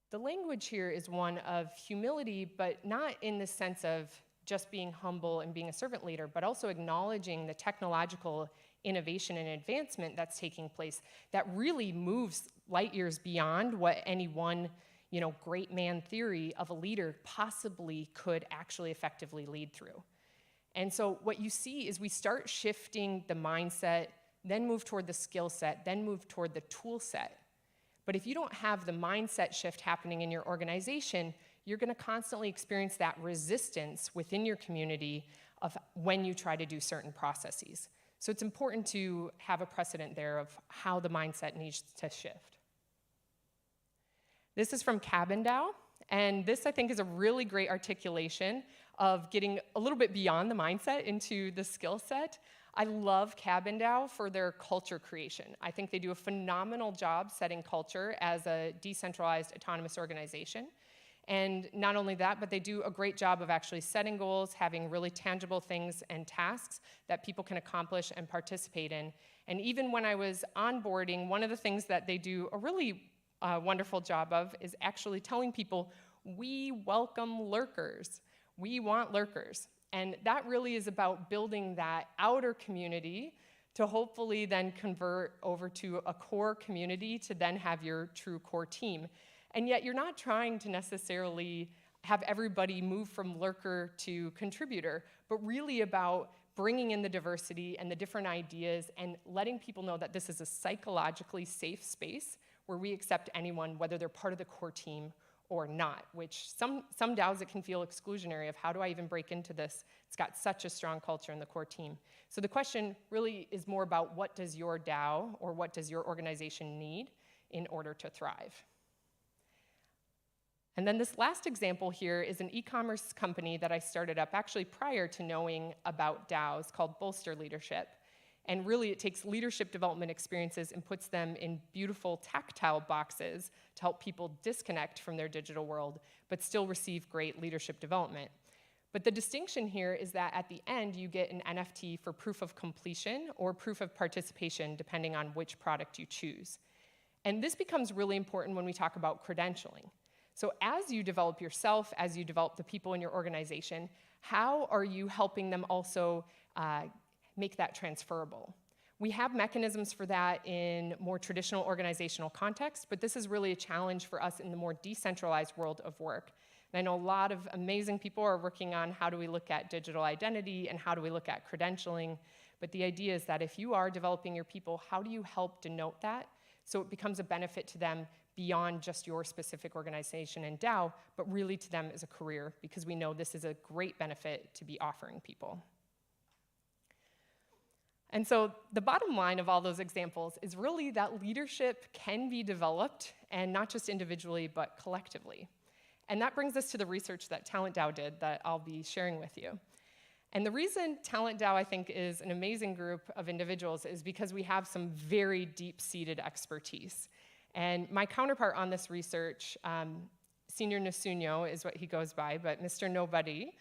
The language here is one of humility, but not in the sense of just being humble and being a servant leader, but also acknowledging the technological innovation and advancement that's taking place that really moves light years beyond what any one, great man theory of a leader possibly could actually effectively lead through. And so what you see is we start shifting the mindset, then move toward the skill set, then move toward the tool set. But if you don't have the mindset shift happening in your organization, you're going to constantly experience that resistance within your community of when you try to do certain processes. So it's important to have a precedent there of how the mindset needs to shift. This is from Cabin DAO, and this I think is a really great articulation of getting a little bit beyond the mindset into the skill set. I love Cabin DAO for their culture creation. I think they do a phenomenal job setting culture as a decentralized autonomous organization. And not only that, but they do a great job of actually setting goals, having really tangible things and tasks that people can accomplish and participate in. And even when I was onboarding, one of the things that they do a really wonderful job of is actually telling people, we welcome lurkers. We want lurkers. And that really is about building that outer community to hopefully then convert over to a core community to then have your true core team. And yet you're not trying to necessarily have everybody move from lurker to contributor, but really about bringing in the diversity and the different ideas and letting people know that this is a psychologically safe space where we accept anyone, whether they're part of the core team or not, which some DAOs it can feel exclusionary of how do I even break into this? It's got such a strong culture in the core team. So the question really is more about what does your DAO or what does your organization need in order to thrive? And then this last example here is an e-commerce company that I started up actually prior to knowing about DAOs called Bolster Leadership. And really it takes leadership development experiences and puts them in beautiful tactile boxes to help people disconnect from their digital world, but still receive great leadership development. But the distinction here is that at the end you get an NFT for proof of completion or proof of participation, depending on which product you choose. And this becomes really important when we talk about credentialing. So as you develop yourself, as you develop the people in your organization, how are you helping them also make that transferable? We have mechanisms for that in more traditional organizational contexts, but this is really a challenge for us in the more decentralized world of work. And I know a lot of amazing people are working on how do we look at digital identity and how do we look at credentialing, but the idea is that if you are developing your people, how do you help denote that so it becomes a benefit to them beyond just your specific organization and DAO, but really to them as a career, because we know this is a great benefit to be offering people. And so the bottom line of all those examples is really that leadership can be developed, and not just individually, but collectively. And that brings us to the research that Talent DAO did that I'll be sharing with you. And the reason Talent DAO, I think, is an amazing group of individuals is because we have some very deep-seated expertise. And my counterpart on this research, Senior Nasuno is what he goes by, but Mr. Nobody,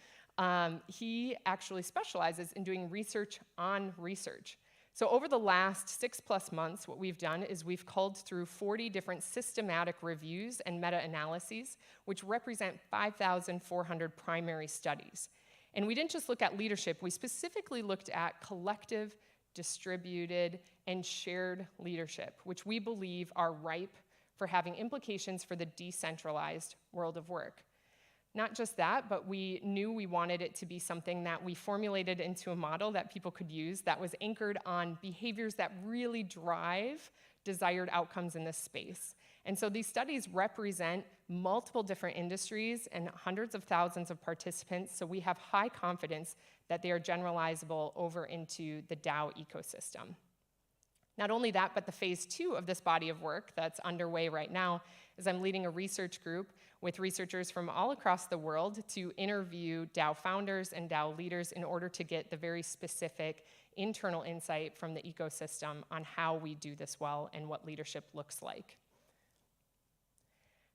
he actually specializes in doing research on research. So over the last 6+ months, what we've done is we've culled through 40 different systematic reviews and meta-analyses, which represent 5,400 primary studies. And we didn't just look at leadership, we specifically looked at collective, distributed, and shared leadership, which we believe are ripe for having implications for the decentralized world of work. Not just that, but we knew we wanted it to be something that we formulated into a model that people could use that was anchored on behaviors that really drive desired outcomes in this space. And so these studies represent multiple different industries and hundreds of thousands of participants, so we have high confidence that they are generalizable over into the DAO ecosystem. Not only that, but the phase 2 of this body of work that's underway right now is I'm leading a research group with researchers from all across the world to interview DAO founders and DAO leaders in order to get the very specific internal insight from the ecosystem on how we do this well and what leadership looks like.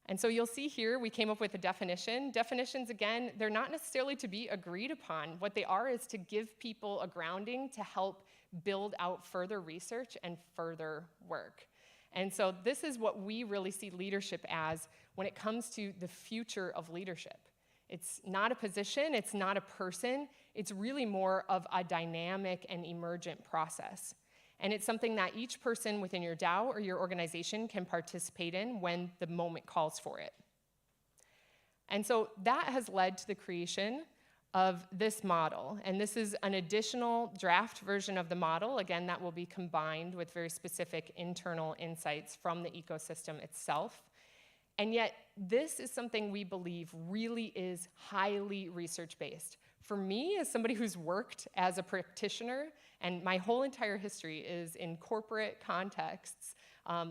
And so you'll see here, we came up with a definition. Definitions, again, they're not necessarily to be agreed upon. What they are is to give people a grounding to help build out further research and further work. And so this is what we really see leadership as when it comes to the future of leadership. It's not a position, it's not a person, it's really more of a dynamic and emergent process. And it's something that each person within your DAO or your organization can participate in when the moment calls for it. And so that has led to the creation of this model. And this is an additional draft version of the model, again, that will be combined with very specific internal insights from the ecosystem itself. And yet, this is something we believe really is highly research-based. For me, as somebody who's worked as a practitioner, and my whole entire history is in corporate contexts,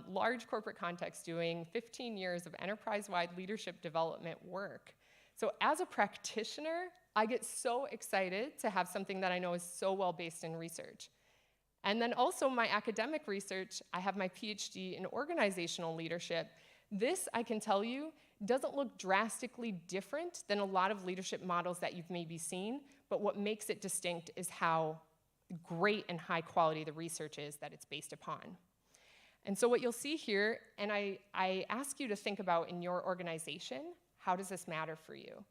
large corporate contexts, doing 15 years of enterprise-wide leadership development work. So as a practitioner, I get so excited to have something that I know is so well based in research. And then also my academic research, I have my PhD in organizational leadership. This, I can tell you, doesn't look drastically different than a lot of leadership models that you've maybe seen, but what makes it distinct is how great and high quality the research is that it's based upon. And so what you'll see here, and I ask you to think about in your organization, how does this matter for you?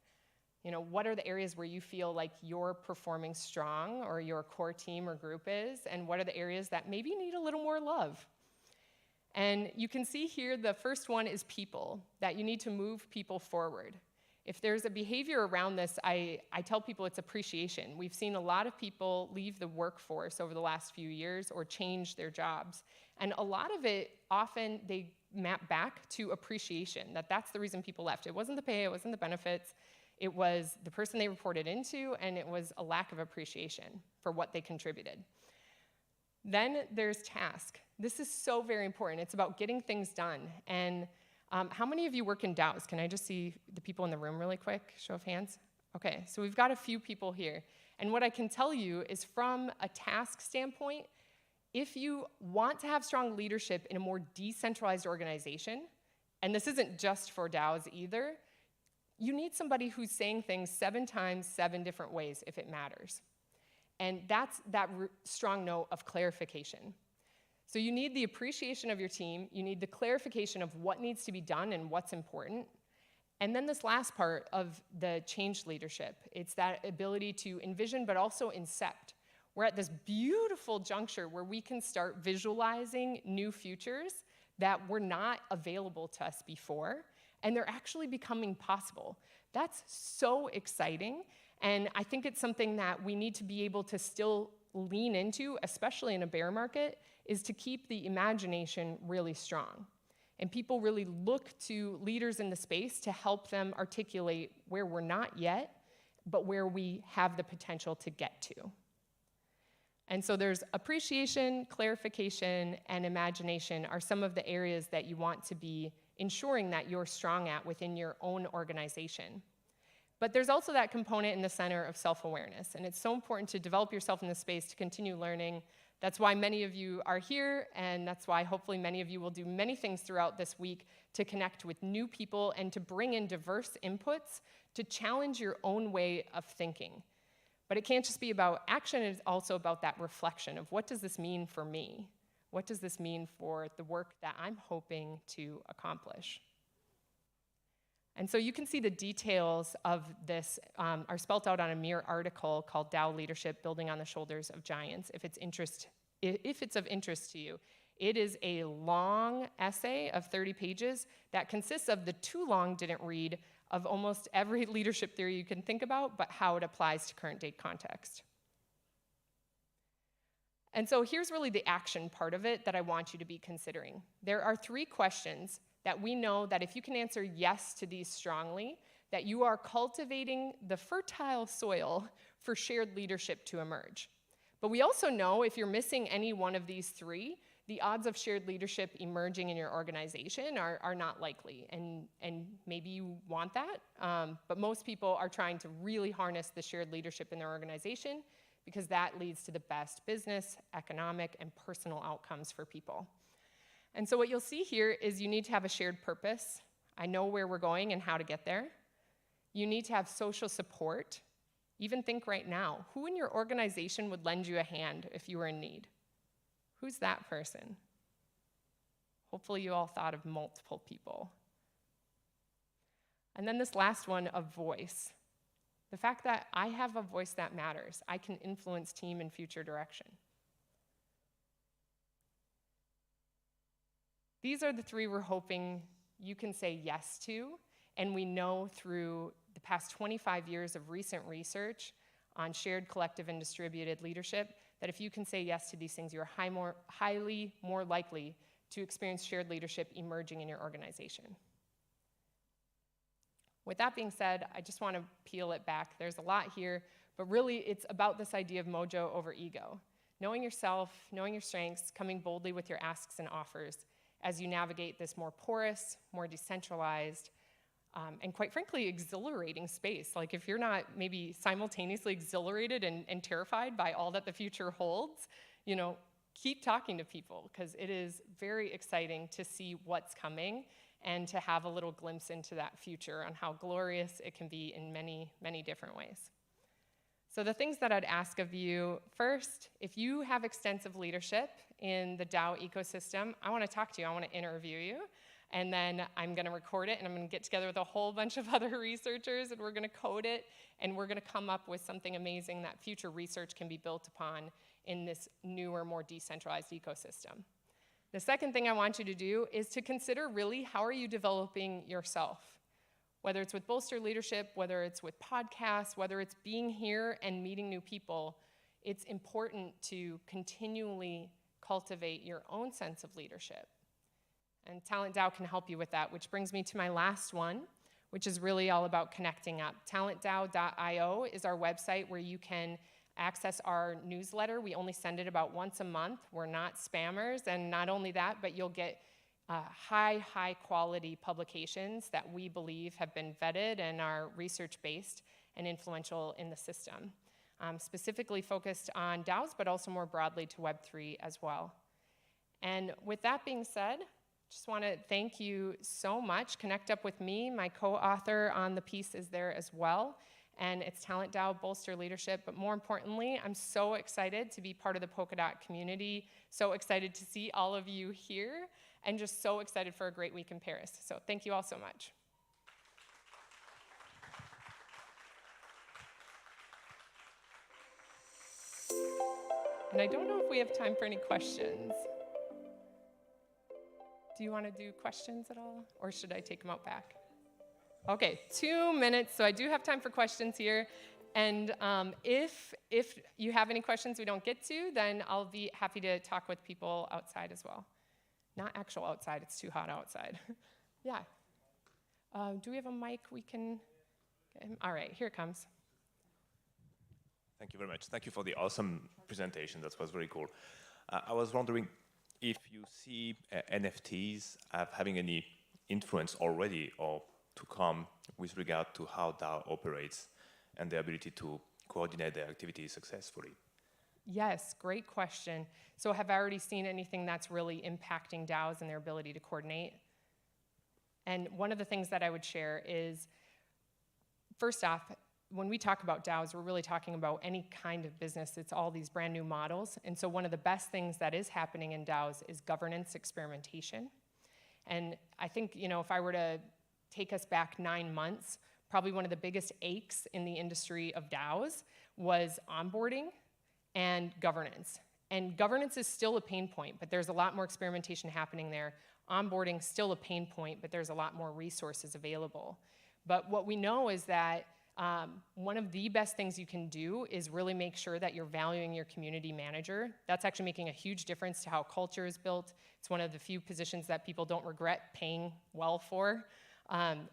You know, what are the areas where you feel like you're performing strong or your core team or group is, and what are the areas that maybe need a little more love? And you can see here the first one is people, that you need to move people forward. If there's a behavior around this, I tell people it's appreciation. We've seen a lot of people leave the workforce over the last few years or change their jobs. And a lot of it, often they map back to appreciation, that's the reason people left. It wasn't the pay, it wasn't the benefits, it was the person they reported into, and it was a lack of appreciation for what they contributed. Then there's task. This is so very important. It's about getting things done. And how many of you work in DAOs? Can I just see the people in the room really quick? Show of hands. Okay, so we've got a few people here. And what I can tell you is from a task standpoint, if you want to have strong leadership in a more decentralized organization, and this isn't just for DAOs either, you need somebody who's saying things 7 times, 7 different ways if it matters. And that's that strong note of clarification. So you need the appreciation of your team, you need the clarification of what needs to be done and what's important. And then this last part of the change leadership, it's that ability to envision but also incept. We're at this beautiful juncture where we can start visualizing new futures that were not available to us before, and they're actually becoming possible. That's so exciting, and I think it's something that we need to be able to still lean into, especially in a bear market, is to keep the imagination really strong. And people really look to leaders in the space to help them articulate where we're not yet, but where we have the potential to get to. And so there's appreciation, clarification, and imagination are some of the areas that you want to be ensuring that you're strong at within your own organization. But there's also that component in the center of self-awareness, and it's so important to develop yourself in this space to continue learning. That's why many of you are here, and that's why hopefully many of you will do many things throughout this week to connect with new people and to bring in diverse inputs to challenge your own way of thinking. But it can't just be about action, it's also about that reflection of what does this mean for me? What does this mean for the work that I'm hoping to accomplish? And so you can see the details of this are spelled out on a mere article called DAO Leadership, Building on the Shoulders of Giants, if it's of interest to you. It is a long essay of 30 pages that consists of the too long didn't read of almost every leadership theory you can think about, but how it applies to current day context. And so here's really the action part of it that I want you to be considering. There are 3 questions that we know that if you can answer yes to these strongly, that you are cultivating the fertile soil for shared leadership to emerge. But we also know if you're missing any one of these three, the odds of shared leadership emerging in your organization are not likely. And maybe you want that, but most people are trying to really harness the shared leadership in their organization because that leads to the best business, economic, and personal outcomes for people. And so what you'll see here is you need to have a shared purpose. I know where we're going and how to get there. You need to have social support. Even think right now, who in your organization would lend you a hand if you were in need? Who's that person? Hopefully you all thought of multiple people. And then this last one of voice. The fact that I have a voice that matters. I can influence team and future direction. These are the three we're hoping you can say yes to, and we know through the past 25 years of recent research on shared, collective, and distributed leadership that if you can say yes to these things, you're highly more likely to experience shared leadership emerging in your organization. With that being said, I just want to peel it back. There's a lot here, but really it's about this idea of mojo over ego. Knowing yourself, knowing your strengths, coming boldly with your asks and offers as you navigate this more porous, more decentralized, and quite frankly, exhilarating space. Like if you're not maybe simultaneously exhilarated and terrified by all that the future holds, you know, keep talking to people because it is very exciting to see what's coming and to have a little glimpse into that future and how glorious it can be in many, many different ways. So the things that I'd ask of you, first, if you have extensive leadership in the DAO ecosystem, I want to talk to you, I want to interview you. And then I'm going to record it, and I'm going to get together with a whole bunch of other researchers, and we're going to code it, and we're going to come up with something amazing that future research can be built upon in this newer, more decentralized ecosystem. The second thing I want you to do is to consider really how are you developing yourself? Whether it's with Bolster Leadership, whether it's with podcasts, whether it's being here and meeting new people, it's important to continually cultivate your own sense of leadership. And Talent DAO can help you with that, which brings me to my last one, which is really all about connecting up. TalentDAO.io is our website where you can access our newsletter. We only send it about once a month. We're not spammers, and not only that, but you'll get high quality publications that we believe have been vetted and are research-based and influential in the system. Specifically focused on DAOs, but also more broadly to Web3 as well. And with that being said, just want to thank you so much. Connect up with me. My co-author on the piece is there as well. And it's Talent DAO, Bolster Leadership. But more importantly, I'm so excited to be part of the Polkadot community, so excited to see all of you here, and just so excited for a great week in Paris. So thank you all so much. And I don't know if we have time for any questions. Do you want to do questions at all, or should I take them out back? Okay, 2 minutes, so I do have time for questions here. And if you have any questions we don't get to, then I'll be happy to talk with people outside as well. Not actual outside, it's too hot outside. Yeah. Do we have a mic we can get him? All right, here it comes.
Thank you very much. Thank you for the awesome presentation. That was very cool. I was wondering if you see NFTs having any influence already or to come with regard to how DAO operates and the ability to coordinate their activities successfully.
Yes, great question. So have I already seen anything that's really impacting DAOs and their ability to coordinate? And one of the things that I would share is, first off, when we talk about DAOs, we're really talking about any kind of business. It's all these brand new models. And so one of the best things that is happening in DAOs is governance experimentation. And I think, you know, if I were to take us back 9 months, probably one of the biggest aches in the industry of DAOs was onboarding and governance. And governance is still a pain point, but there's a lot more experimentation happening there. Onboarding still a pain point, but there's a lot more resources available. But what we know is that One of the best things you can do is really make sure that you're valuing your community manager. That's actually making a huge difference to how culture is built. It's one of the few positions that people don't regret paying well for.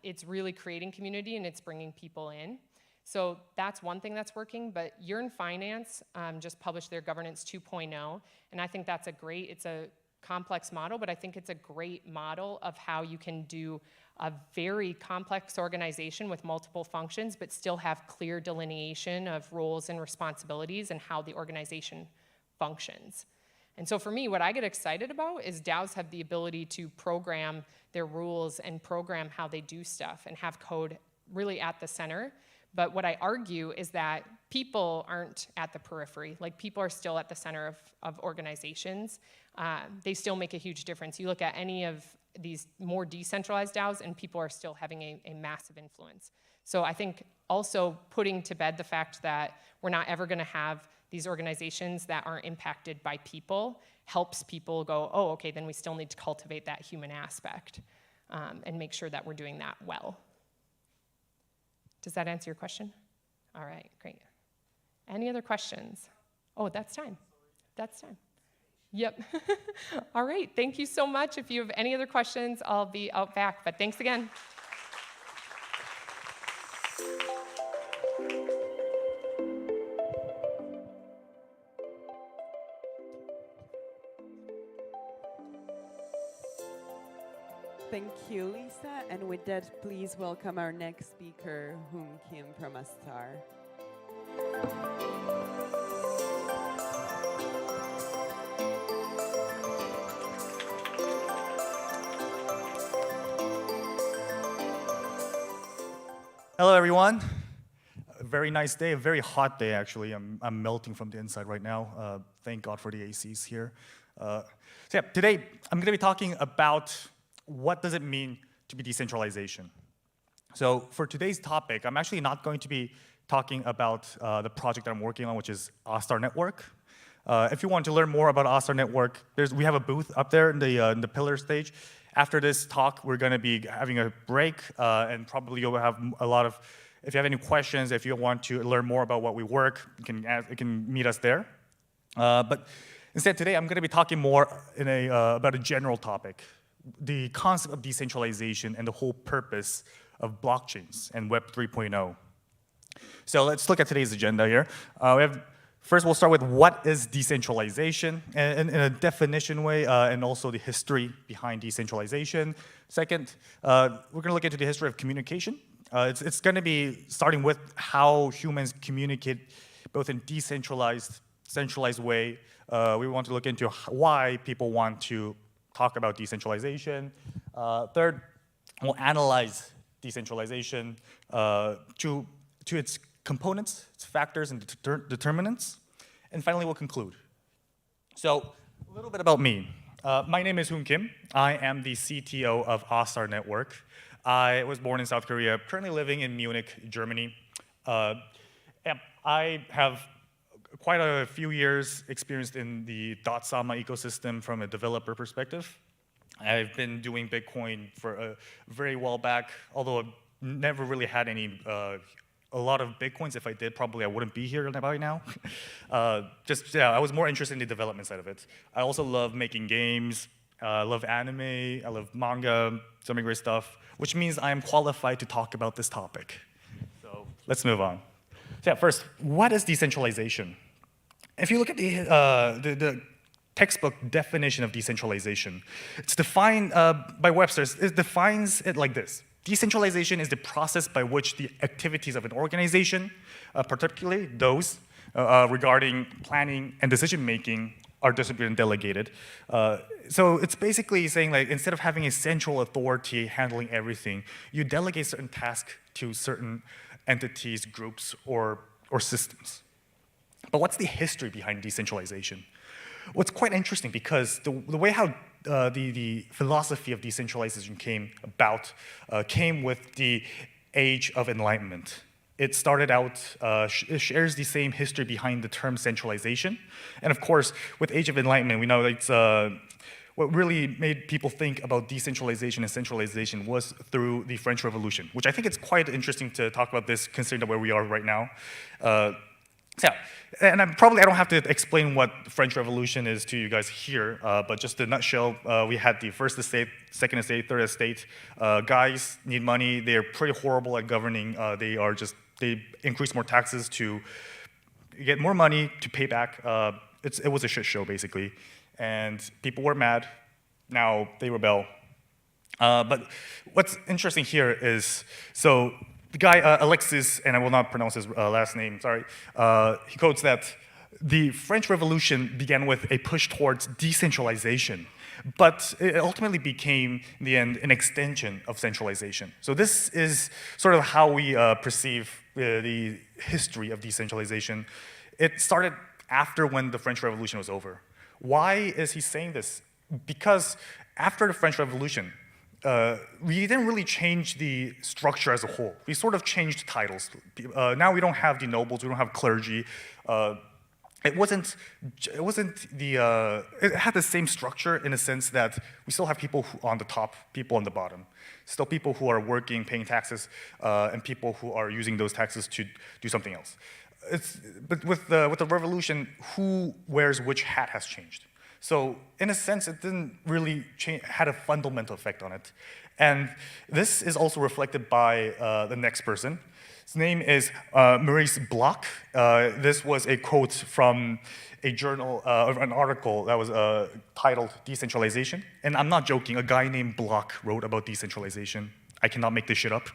It's really creating community and it's bringing people in. So that's one thing that's working, but Yearn Finance just published their Governance 2.0, and I think that's it's a complex model, but I think it's a great model of how you can do a very complex organization with multiple functions, but still have clear delineation of roles and responsibilities and how the organization functions. And so for me, what I get excited about is DAOs have the ability to program their rules and program how they do stuff and have code really at the center. But what I argue is that people aren't at the periphery. Like, people are still at the center of organizations. They still make a huge difference. You look at any of these more decentralized DAOs and people are still having a massive influence. So I think also putting to bed the fact that we're not ever gonna have these organizations that aren't impacted by people helps people go, oh, okay, then we still need to cultivate that human aspect and make sure that we're doing that well. Does that answer your question? All right, great. Any other questions? Oh, that's time. That's time. Yep. All right, thank you so much. If you have any other questions, I'll be out back, but thanks again.
Thank you, Lisa. And with that, please welcome our next speaker, Hoon Kim from Astar.
Hello, everyone. A very nice day, a very hot day, actually. I'm melting from the inside right now. Thank God for the ACs here. So yeah, today I'm going to be talking about what does it mean to be decentralization. So for today's topic, I'm actually not going to be talking about the project that I'm working on, which is Astar Network. If you want to learn more about Astar Network, we have a booth up there in the pillar stage. After this talk, we're going to be having a break, and probably you'll have a lot of, if you have any questions, if you want to learn more about what we work, you can meet us there. But instead, today, I'm going to be talking more about a general topic, the concept of decentralization and the whole purpose of blockchains and Web 3.0. So let's look at today's agenda here. First, we'll start with what is decentralization in a definition way, and also the history behind decentralization. Second, we're going to look into the history of communication. It's going to be starting with how humans communicate, both in decentralized, centralized way. We want to look into why people want to talk about decentralization. Third, we'll analyze decentralization to its components, its factors, and determinants. And finally, we'll conclude. So, a little bit about me. My name is Hoon Kim. I am the CTO of Astar Network. I was born in South Korea, currently living in Munich, Germany. I have quite a few years experienced in the .comm ecosystem from a developer perspective. I've been doing Bitcoin for a very while back, although I've never really had a lot of Bitcoins. If I did, probably I wouldn't be here by now. I was more interested in the development side of it. I also love making games. I love anime. I love manga, so many great stuff, which means I am qualified to talk about this topic. So let's move on. So yeah, first, what is decentralization? If you look at the textbook definition of decentralization, it's defined by Webster. It defines it like this. Decentralization is the process by which the activities of an organization, particularly those regarding planning and decision-making, are distributed and delegated. So it's basically saying, like, instead of having a central authority handling everything, you delegate certain tasks to certain entities, groups, or systems. But what's the history behind decentralization? What's quite interesting, because the way how the philosophy of decentralization came about came with the Age of Enlightenment. It started out, it shares the same history behind the term centralization. And of course, with Age of Enlightenment, we know it's what really made people think about decentralization and centralization was through the French Revolution, which I think it's quite interesting to talk about this considering where we are right now. Yeah, and I don't have to explain what the French Revolution is to you guys here, but just in a nutshell, we had the First Estate, Second Estate, Third Estate. Guys need money, they're pretty horrible at governing. They increase more taxes to get more money to pay back. It was a shit show, basically. And people were mad. Now they rebel. But what's interesting here is, so the guy, Alexis, and I will not pronounce his last name, sorry, he quotes that the French Revolution began with a push towards decentralization, but it ultimately became, in the end, an extension of centralization. So this is sort of how we perceive the history of decentralization. It started after when the French Revolution was over. Why is he saying this? Because after the French Revolution, we didn't really change the structure as a whole. We sort of changed titles. Now we don't have the nobles, we don't have clergy. It had the same structure in a sense that we still have people on the top, people on the bottom. Still people who are working, paying taxes, and people who are using those taxes to do something else. But with the revolution, who wears which hat has changed. So in a sense, it didn't really had a fundamental effect on it. And this is also reflected by the next person. His name is Maurice Bloch. This was a quote from a journal, an article that was titled Decentralization. And I'm not joking, a guy named Bloch wrote about decentralization. I cannot make this shit up.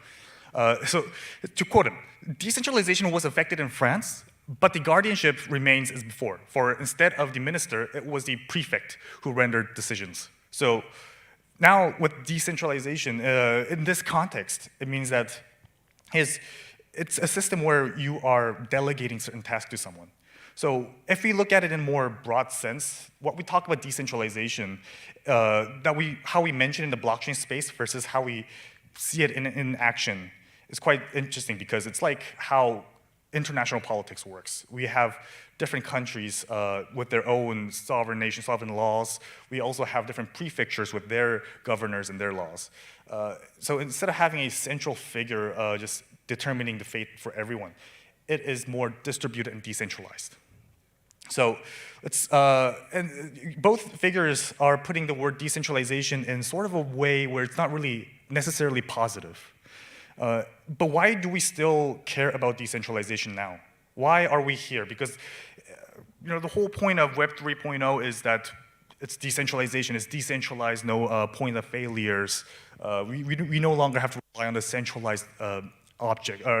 So to quote him, decentralization was affected in France, but the guardianship remains as before. For instead of the minister, it was the prefect who rendered decisions. So now with decentralization, in this context, it means that it's a system where you are delegating certain tasks to someone. So if we look at it in more broad sense, what we talk about decentralization, how we mention in the blockchain space versus how we see it in action is quite interesting because it's like how international politics works. We have different countries with their own sovereign nation, sovereign laws. We also have different prefectures with their governors and their laws. So instead of having a central figure just determining the fate for everyone, it is more distributed and decentralized. So it's, and both figures are putting the word decentralization in sort of a way where it's not really necessarily positive. But why do we still care about decentralization now? Why are we here? Because the whole point of Web 3.0 is that it's decentralization, it's decentralized, no point of failures. We no longer have to rely on the centralized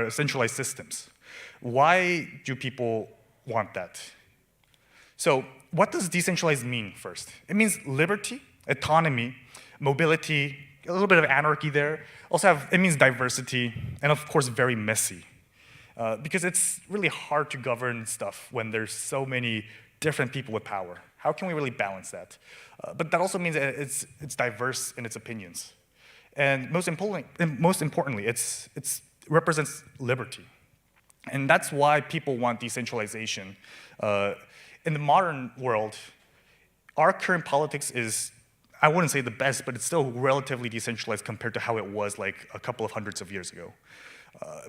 centralized systems. Why do people want that? So what does decentralized mean first? It means liberty, autonomy, mobility, a little bit of anarchy there. Also it means diversity, and of course very messy. Because it's really hard to govern stuff when there's so many different people with power. How can we really balance that? But that also means that it's diverse in its opinions. And most importantly, it represents liberty. And that's why people want decentralization. In the modern world, our current politics is, I wouldn't say the best, but it's still relatively decentralized compared to how it was like a couple of hundreds of years ago.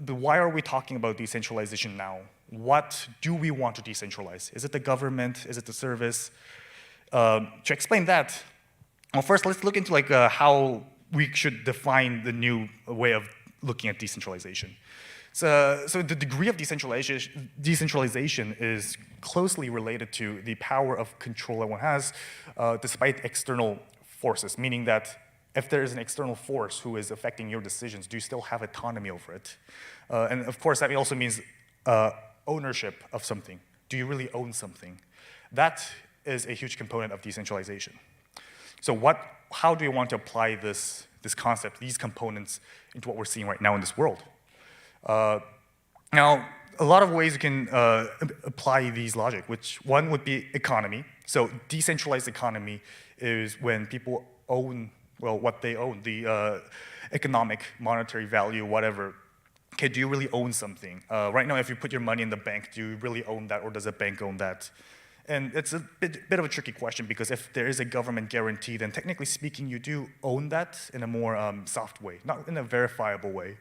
But why are we talking about decentralization now? What do we want to decentralize? Is it the government? Is it the service? To explain that, well, first let's look into like how we should define the new way of looking at decentralization. So the degree of decentralization is closely related to the power of control that one has despite external forces, meaning that if there is an external force who is affecting your decisions, do you still have autonomy over it? And of course, that also means ownership of something. Do you really own something? That is a huge component of decentralization. So how do we want to apply this concept, these components, into what we're seeing right now in this world? Now, a lot of ways you can apply these logic, which one would be economy. So decentralized economy is when people own, well, what they own, the economic, monetary value, whatever. Okay, do you really own something? Right now, if you put your money in the bank, do you really own that, or does a bank own that? And it's a bit of a tricky question, because if there is a government guarantee, then technically speaking, you do own that in a more soft way, not in a verifiable way.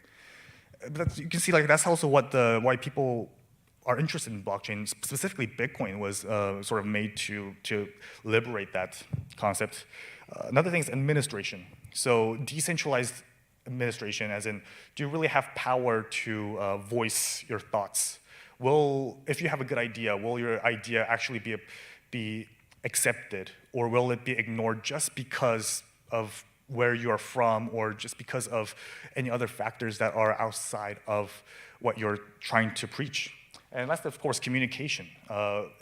But you can see, like, that's also why people are interested in blockchain. Specifically, Bitcoin was sort of made to liberate that concept. Another thing is administration. So decentralized administration, as in, do you really have power to voice your thoughts? If you have a good idea, will your idea actually be accepted, or will it be ignored just because of where you are from, or just because of any other factors that are outside of what you're trying to preach? And last, of course, communication.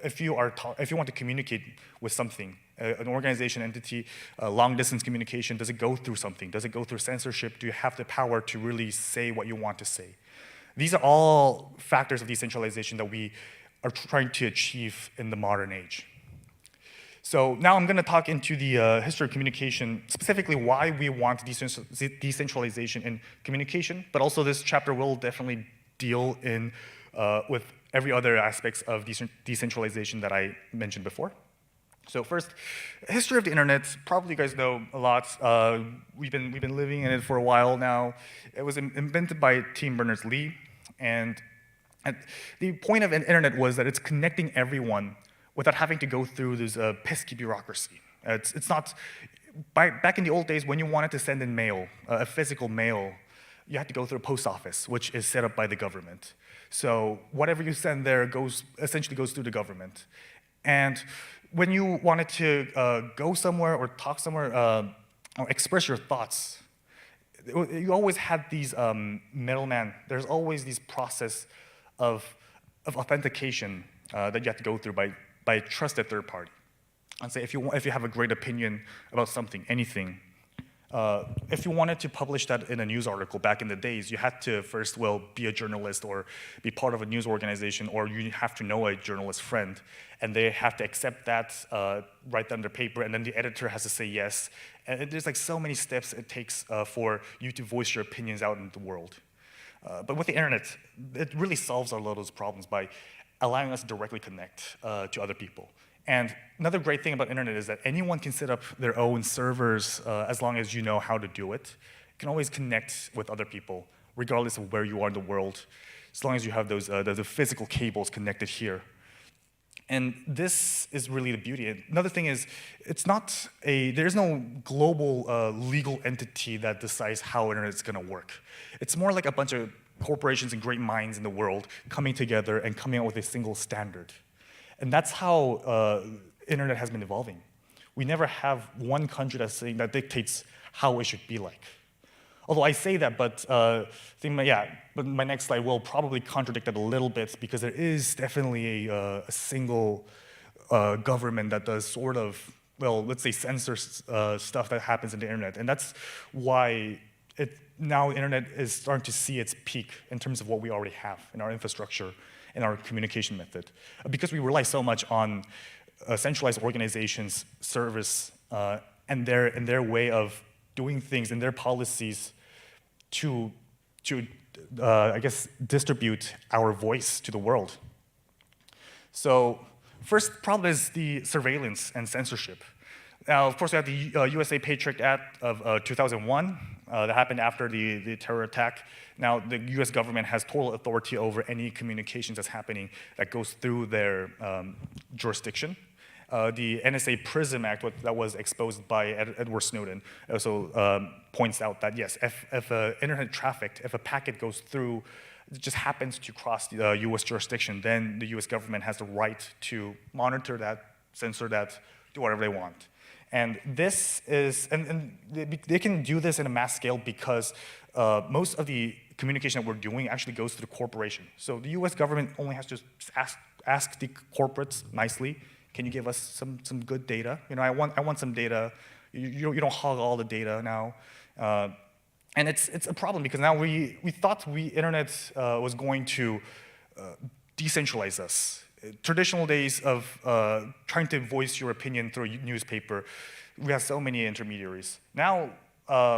If you want to communicate with something, an organization, entity, long-distance communication, does it go through something? Does it go through censorship? Do you have the power to really say what you want to say? These are all factors of decentralization that we are trying to achieve in the modern age. So now I'm going to talk into the history of communication, specifically why we want decentralization in communication, but also this chapter will definitely deal with every other aspects of decentralization that I mentioned before. So first, history of the internet. Probably you guys know a lot. We've been living in it for a while now. It was invented by Tim Berners-Lee, and the point of an internet was that it's connecting everyone without having to go through this pesky bureaucracy. It's not back in the old days when you wanted to send in mail, a physical mail, you had to go through a post office, which is set up by the government. So whatever you send there essentially goes through the government. And when you wanted to go somewhere or talk somewhere or express your thoughts, you always had these middlemen. There's always this process of authentication that you have to go through by a trusted third party. And say if you have a great opinion about something, anything, if you wanted to publish that in a news article back in the days, you had to first, be a journalist or be part of a news organization, or you have to know a journalist friend, and they have to accept that, write that under paper, and then the editor has to say yes. And there's like so many steps it takes for you to voice your opinions out in the world. But with the internet, it really solves a lot of those problems by allowing us to directly connect to other people. And another great thing about internet is that anyone can set up their own servers as long as you know how to do it. You can always connect with other people, regardless of where you are in the world, as long as you have those the physical cables connected here. And this is really the beauty. Another thing is, there is no global legal entity that decides how internet is going to work. It's more like a bunch of corporations and great minds in the world coming together and coming out with a single standard. And that's how internet has been evolving. We never have one country that dictates how it should be like. Although I say that, but but my next slide will probably contradict that a little bit, because there is definitely a single government that does sort of, let's say censor stuff that happens in the internet. And that's why now the internet is starting to see its peak in terms of what we already have in our infrastructure and our communication method. Because we rely so much on centralized organizations' service and their way of doing things and their policies to I guess, distribute our voice to the world. So first problem is the surveillance and censorship. Now, of course, we have the USA Patriot Act of 2001 that happened after the terror attack. Now, the US government has total authority over any communications that's happening that goes through their jurisdiction. The NSA PRISM Act that was exposed by Edward Snowden also points out that, yes, if internet traffic, if a packet goes through, it just happens to cross the US jurisdiction, then the US government has the right to monitor that, censor that, do whatever they want. And this is, and they can do this in a mass scale because most of the communication that we're doing actually goes to the corporation. So the US government only has to ask the corporates nicely, can you give us some good data? You know, I want some data. You don't hog all the data now. And it's a problem because now we thought internet was going to decentralize us. Traditional days of trying to voice your opinion through a newspaper, we have so many intermediaries. Now,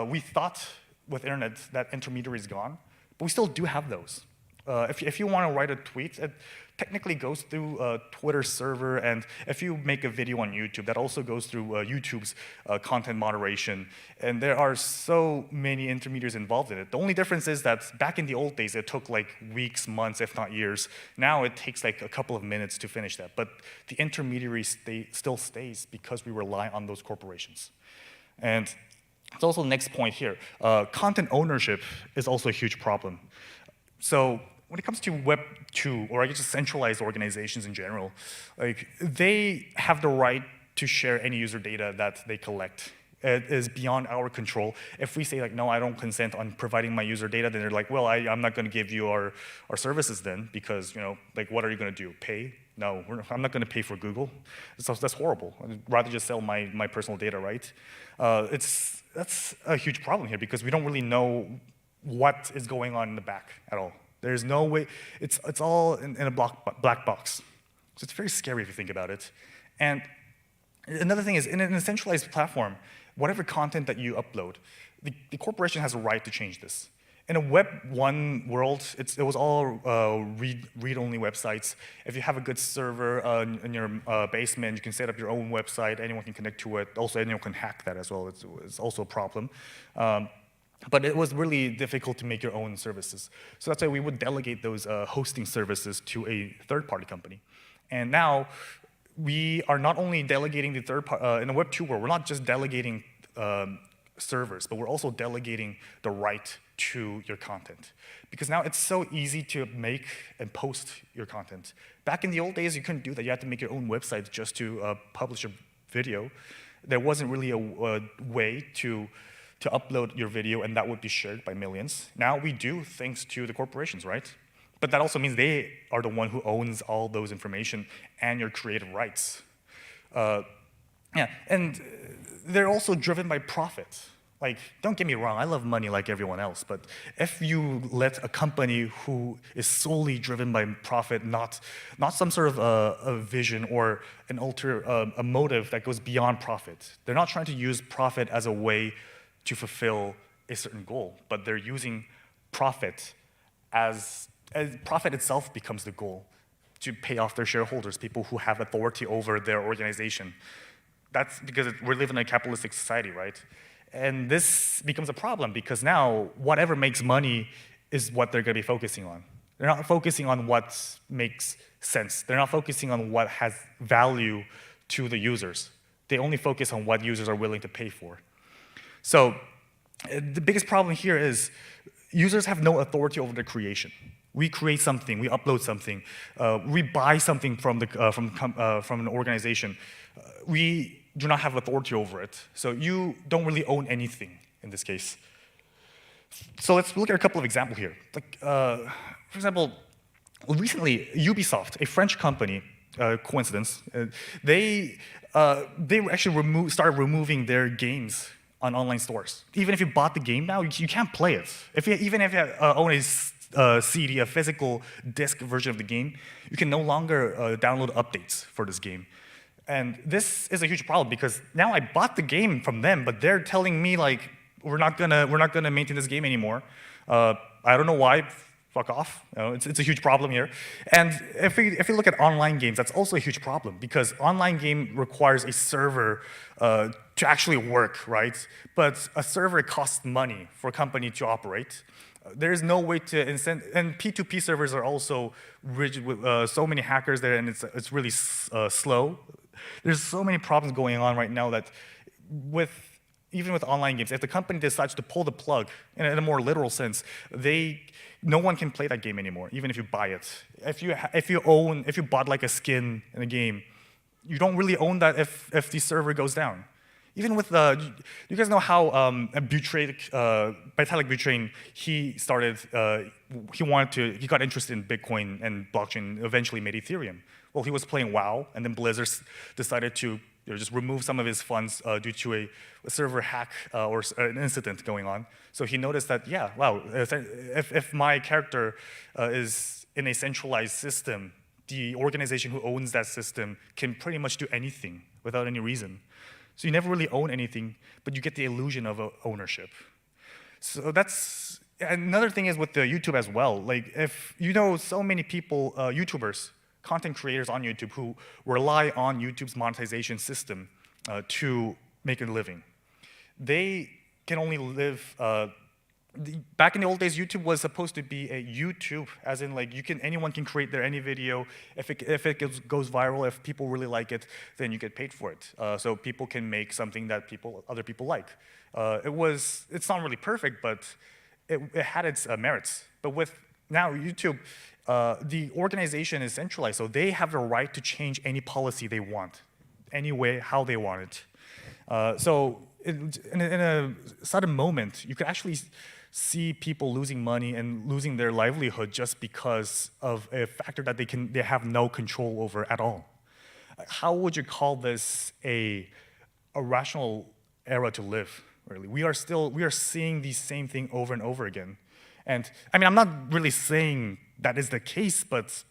we thought with internet that intermediary is gone, but we still do have those. if you want to write a tweet, it technically goes through a Twitter server, and if you make a video on YouTube, that also goes through YouTube's content moderation. And there are so many intermediaries involved in it. The only difference is that back in the old days, it took like weeks, months, if not years. Now it takes like a couple of minutes to finish that. But the intermediary still stays because we rely on those corporations. And it's also the next point here. Content ownership is also a huge problem. So when it comes to Web 2, or I guess centralized organizations in general, like they have the right to share any user data that they collect. It is beyond our control. If we say like, no, I don't consent on providing my user data, then they're like, well, I'm not gonna give you our services then, because like what are you gonna do, pay? No, I'm not gonna pay for Google. So that's horrible. I'd rather just sell my personal data, right? That's a huge problem here because we don't really know what is going on in the back at all. There's no way, it's all in a black box. So it's very scary if you think about it. And another thing is, in a centralized platform, whatever content that you upload, the corporation has a right to change this. In a Web 1 world, it was all read-only websites. If you have a good server in your basement, you can set up your own website, anyone can connect to it. Also, anyone can hack that as well. It's also a problem. But it was really difficult to make your own services. So that's why we would delegate those hosting services to a third-party company. And now, we are not only delegating the third-party, in the Web 2 world, we're not just delegating servers, but we're also delegating the right to your content. Because now it's so easy to make and post your content. Back in the old days, you couldn't do that. You had to make your own website just to publish a video. There wasn't really a way to upload your video, and that would be shared by millions. Now we do, thanks to the corporations, right? But that also means they are the one who owns all those information and your creative rights. Yeah, and they're also driven by profit. Like, don't get me wrong, I love money like everyone else, but if you let a company who is solely driven by profit, not some sort of a vision or a motive that goes beyond profit, they're not trying to use profit as a way to fulfill a certain goal, but they're using profit as profit itself becomes the goal to pay off their shareholders, people who have authority over their organization. That's because we live in a capitalistic society, right? And this becomes a problem because now whatever makes money is what they're going to be focusing on. They're not focusing on what makes sense. They're not focusing on what has value to the users. They only focus on what users are willing to pay for. So the biggest problem here is users have no authority over the creation. We create something, we upload something, we buy something from an organization. We do not have authority over it. So you don't really own anything in this case. So let's look at a couple of examples here. Like, for example, recently, Ubisoft, a French company, coincidence, they actually started removing their games on online stores. Even if you bought the game now, you can't play it. Even if you own a CD, a physical disc version of the game, you can no longer download updates for this game. And this is a huge problem because now I bought the game from them, but they're telling me like we're not gonna maintain this game anymore. I don't know why. Fuck off. It's a huge problem here. And if we look at online games, that's also a huge problem because online game requires a server to actually work, right? But a server costs money for a company to operate. There is no way to incent, and P2P servers are also rigid with so many hackers there, and it's really slow. There's so many problems going on right now that even with online games, if the company decides to pull the plug, in a more literal sense, no one can play that game anymore, even if you buy it. If you bought like a skin in a game, you don't really own that if the server goes down. Even with you guys know how Vitalik Buterin, he got interested in Bitcoin and blockchain, eventually made Ethereum. Well, he was playing WoW, and then Blizzard decided to just remove some of his funds due to a server hack or an incident going on. So he noticed that, yeah, wow, if my character is in a centralized system, the organization who owns that system can pretty much do anything without any reason. So you never really own anything, but you get the illusion of ownership. So that's another thing is with the YouTube as well. Like, if you know so many people, YouTubers, content creators on YouTube who rely on YouTube's monetization system to make a living. They can only live, back in the old days, YouTube was supposed to be a YouTube, as in like anyone can create any video. If it goes viral, if people really like it, then you get paid for it. So people can make something that other people like. It's not really perfect, but it had its merits. But with now YouTube, the organization is centralized, so they have the right to change any policy they want, any way, how they want it. So in a sudden moment, you could actually see people losing money and losing their livelihood just because of a factor that they have no control over at all. How would you call this a rational era to live? Really, we are seeing the same thing over and over again. And I mean, I'm not really saying that is the case, but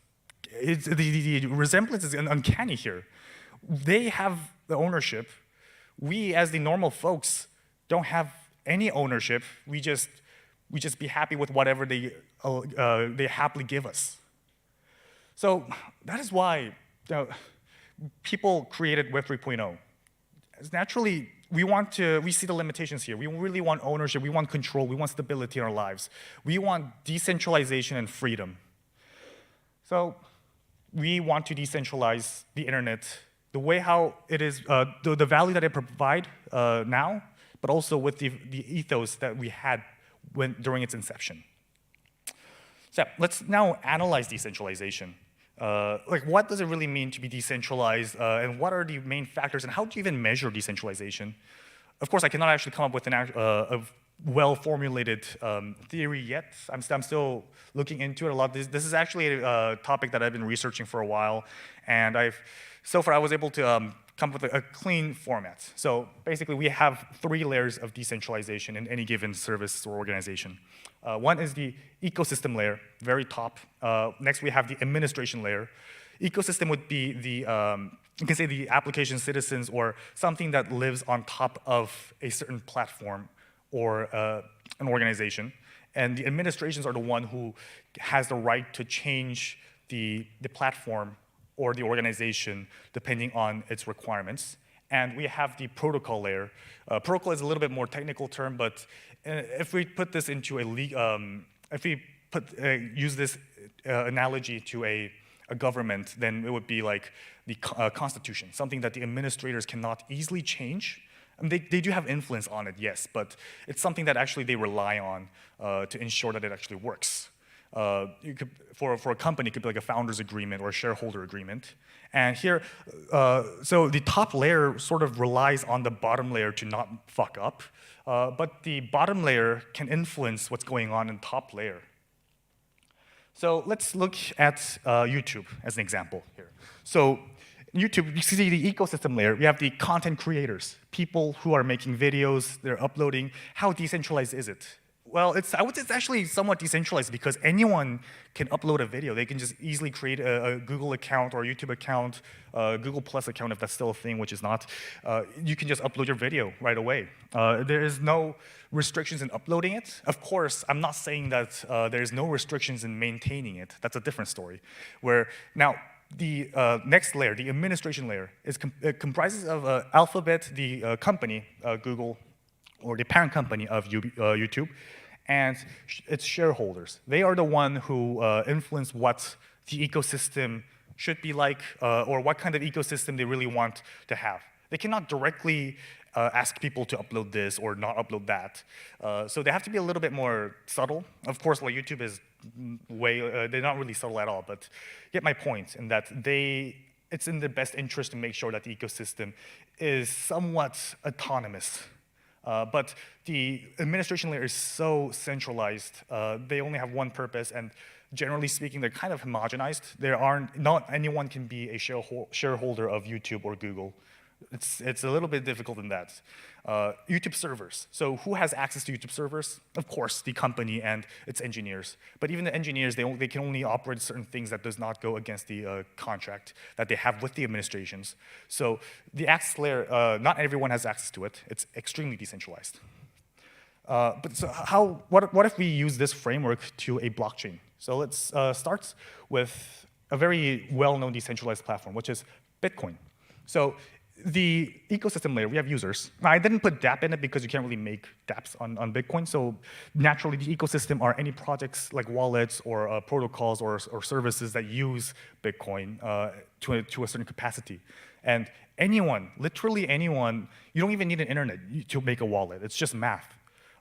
the resemblance is uncanny here. They have the ownership. We, as the normal folks, don't have any ownership. We just be happy with whatever they happily give us. So that is why people created Web 3.0. Naturally, we see the limitations here. We really want ownership, we want control, we want stability in our lives. We want decentralization and freedom. So we want to decentralize the internet, the way how it is, the value that it provides now, but also with the ethos that we had during its inception. So let's now analyze decentralization. Like, what does it really mean to be decentralized, and what are the main factors, and how do you even measure decentralization? Of course, I cannot actually come up with a well-formulated theory yet. I'm still looking into it a lot. This is actually a topic that I've been researching for a while, and so far I was able to come up with a clean format. So basically, we have 3 layers of decentralization in any given service or organization. One is the ecosystem layer, very top. Next, we have the administration layer. Ecosystem would be you can say the application citizens, or something that lives on top of a certain platform or an organization. And the administrations are the one who has the right to change the platform or the organization depending on its requirements. And we have the protocol layer. Protocol is a little bit more technical term, but if we put this into if we use this analogy to a government, then it would be like the constitution, something that the administrators cannot easily change. And they do have influence on it, yes, but it's something that actually they rely on to ensure that it actually works. For a company, it could be like a founder's agreement or a shareholder agreement. And here, so the top layer sort of relies on the bottom layer to not fuck up, but the bottom layer can influence what's going on in the top layer. So let's look at YouTube as an example here. So YouTube, you see the ecosystem layer. We have the content creators, people who are making videos, they're uploading. How decentralized is it? Well, I would say it's actually somewhat decentralized because anyone can upload a video. They can just easily create a Google account or a YouTube account, Google Plus account if that's still a thing, which is not. You can just upload your video right away. There is no restrictions in uploading it. Of course, I'm not saying that there's no restrictions in maintaining it. That's a different story. Where now, the next layer, the administration layer, it comprises of Alphabet, the company, Google, or the parent company of YouTube, and its shareholders. They are the one who influence what the ecosystem should be like, or what kind of ecosystem they really want to have. They cannot directly ask people to upload this or not upload that. So they have to be a little bit more subtle. Of course, like YouTube is they're not really subtle at all, but get my point in that it's in their best interest to make sure that the ecosystem is somewhat autonomous. But the administration layer is so centralized. They only have one purpose, and generally speaking, they're kind of homogenized. Not anyone can be a shareholder of YouTube or Google. It's a little bit difficult in that. YouTube servers. So who has access to YouTube servers? Of course, the company and its engineers. But even the engineers, they can only operate certain things that does not go against the contract that they have with the administrations. So the access layer, not everyone has access to it. It's extremely decentralized. But so what if we use this framework to a blockchain? So let's start with a very well-known decentralized platform, which is Bitcoin. So the ecosystem layer, we have users. Now, I didn't put dApp in it because you can't really make dApps on Bitcoin. So naturally, the ecosystem are any projects like wallets or protocols or services that use Bitcoin to a certain capacity. And anyone, literally anyone, you don't even need an internet to make a wallet. It's just math.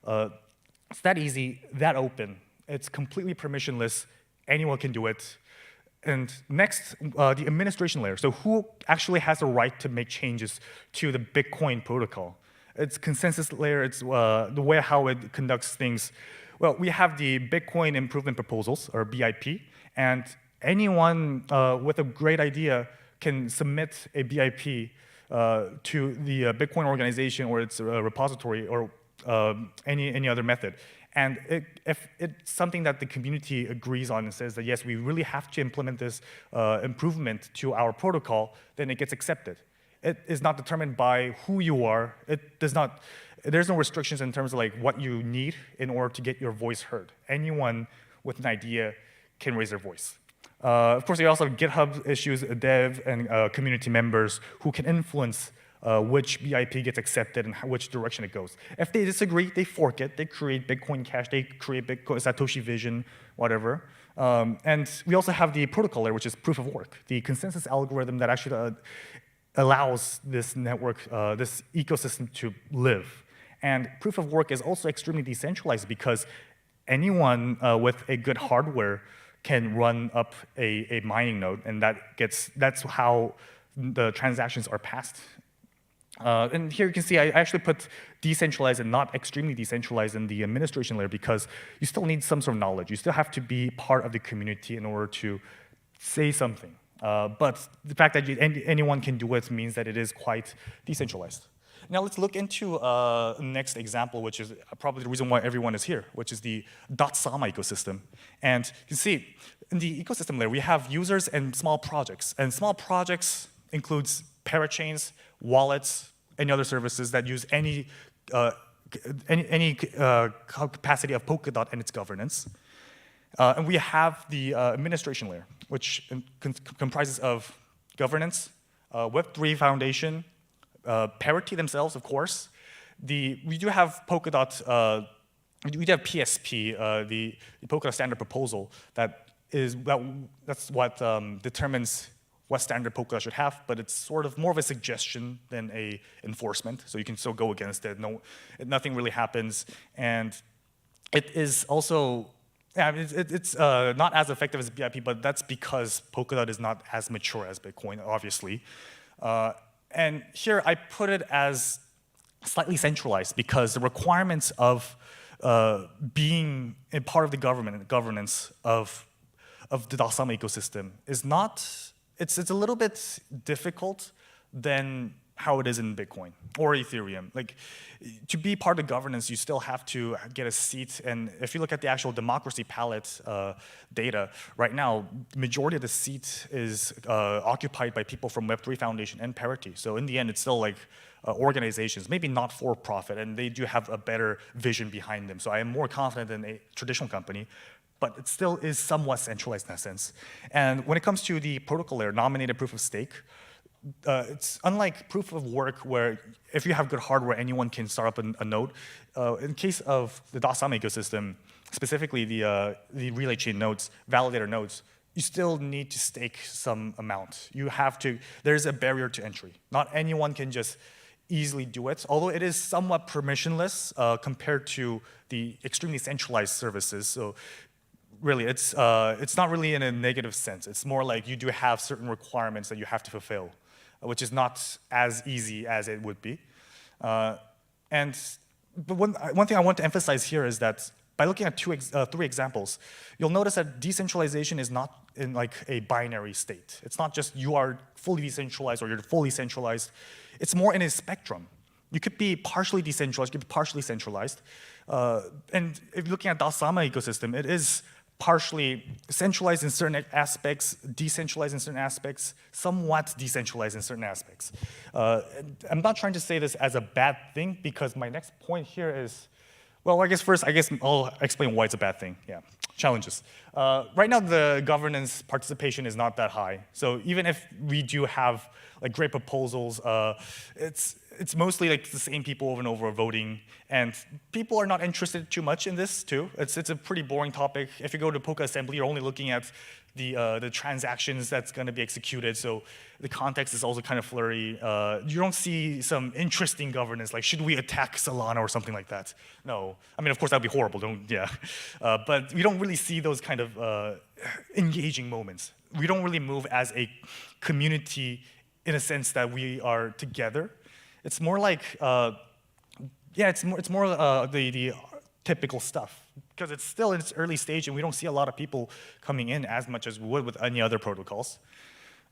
It's that easy, that open. It's completely permissionless. Anyone can do it. And next, the administration layer. So who actually has the right to make changes to the Bitcoin protocol? It's consensus layer. It's the way how it conducts things. Well, we have the Bitcoin Improvement Proposals, or BIP, and anyone with a great idea can submit a BIP to the Bitcoin organization or its repository or any other method. And if it's something that the community agrees on and says that, yes, we really have to implement this improvement to our protocol, then it gets accepted. It is not determined by who you are. There's no restrictions in terms of like what you need in order to get your voice heard. Anyone with an idea can raise their voice. Of course, you also have GitHub issues, dev, and community members who can influence which BIP gets accepted and which direction it goes. If they disagree, they fork it. They create Bitcoin Cash. They create Bitcoin Satoshi Vision, whatever. And we also have the protocol layer, which is proof of work, the consensus algorithm that actually allows this network, this ecosystem to live. And proof of work is also extremely decentralized because anyone with a good hardware can run up a mining node, and that's how the transactions are passed. And here you can see I actually put decentralized and not extremely decentralized in the administration layer because you still need some sort of knowledge. You still have to be part of the community in order to say something. But the fact that anyone can do it means that it is quite decentralized. Now let's look into the next example, which is probably the reason why everyone is here, which is the .sama ecosystem. And you can see in the ecosystem layer, we have users and small projects. And small projects includes parachains, wallets, any other services that use any capacity of Polkadot and its governance. And we have the administration layer, which comprises of governance, Web3 Foundation, Parity themselves, of course. We do have Polkadot, we do have PSP, the Polkadot standard proposal that's what determines what standard Polkadot should have, but it's sort of more of a suggestion than a enforcement, so you can still go against it. Nothing really happens, and it is also, it's not as effective as BIP, but that's because Polkadot is not as mature as Bitcoin, obviously. And here I put it as slightly centralized because the requirements of being a part of the government and governance of the Dasama ecosystem is not, it's a little bit difficult than how it is in Bitcoin or Ethereum. Like, to be part of the governance, you still have to get a seat. And if you look at the actual democracy palette data, right now, the majority of the seat is occupied by people from Web3 Foundation and Parity. So in the end, it's still like organizations, maybe not for profit, and they do have a better vision behind them. So I am more confident than a traditional company, but it still is somewhat centralized in that sense. And when it comes to the protocol layer, nominated proof of stake, it's unlike proof of work where if you have good hardware, anyone can start up a node. In case of the Dasama ecosystem, specifically the relay chain nodes, validator nodes, you still need to stake some amount. You have to, there's a barrier to entry. Not anyone can just easily do it, although it is somewhat permissionless compared to the extremely centralized services. So really, it's not really in a negative sense. It's more like you do have certain requirements that you have to fulfill, which is not as easy as it would be. But one thing I want to emphasize here is that by looking at three examples, you'll notice that decentralization is not in like a binary state. It's not just you are fully decentralized or you're fully centralized. It's more in a spectrum. You could be partially decentralized, you could be partially centralized. And if you're looking at Dasama ecosystem, it is partially centralized in certain aspects, decentralized in certain aspects, somewhat decentralized in certain aspects. I'm not trying to say this as a bad thing because my next point here is Well, I guess I'll explain why it's a bad thing. Yeah, challenges. Right now, the governance participation is not that high. So even if we do have like great proposals, it's mostly like the same people over and over voting, and people are not interested too much in this too. It's a pretty boring topic. If you go to Polka assembly, you're only looking at the transactions that's going to be executed, so the context is also kind of blurry. You don't see some interesting governance, like should we attack Solana or something like that? No. I mean, of course, that would be horrible, but we don't really see those kind of engaging moments. We don't really move as a community in a sense that we are together. It's more like, it's more the typical stuff, because it's still in its early stage and we don't see a lot of people coming in as much as we would with any other protocols.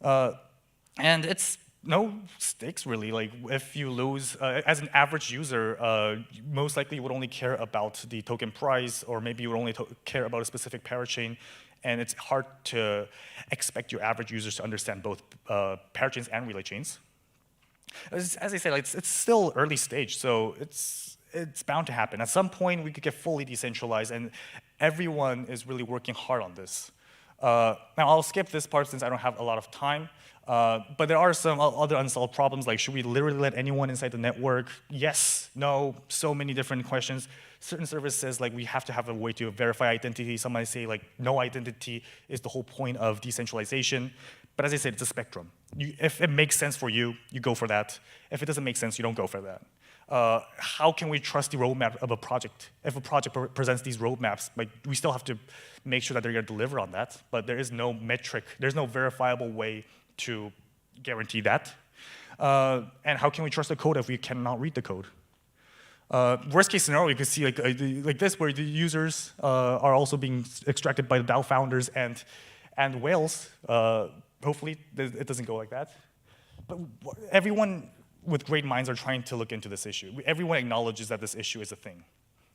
And it's no stakes really. Like if you lose, as an average user, most likely you would only care about the token price, or maybe you would only care about a specific parachain. And it's hard to expect your average users to understand both parachains and relay chains. As I say, like, it's still early stage, so it's bound to happen. At some point, we could get fully decentralized, and everyone is really working hard on this. Now, I'll skip this part since I don't have a lot of time, but there are some other unsolved problems, like should we literally let anyone inside the network? Yes, no, so many different questions. Certain services, like we have to have a way to verify identity. Some might say like no identity is the whole point of decentralization. But as I said, it's a spectrum. If it makes sense for you, you go for that. If it doesn't make sense, you don't go for that. How can we trust the roadmap of a project? If a project presents these roadmaps, like we still have to make sure that they're going to deliver on that, but there is no metric, there's no verifiable way to guarantee that. And how can we trust the code if we cannot read the code? Worst case scenario, you could see like this, where the users are also being extracted by the DAO founders and whales. Hopefully, it doesn't go like that. But everyone with great minds are trying to look into this issue. Everyone acknowledges that this issue is a thing.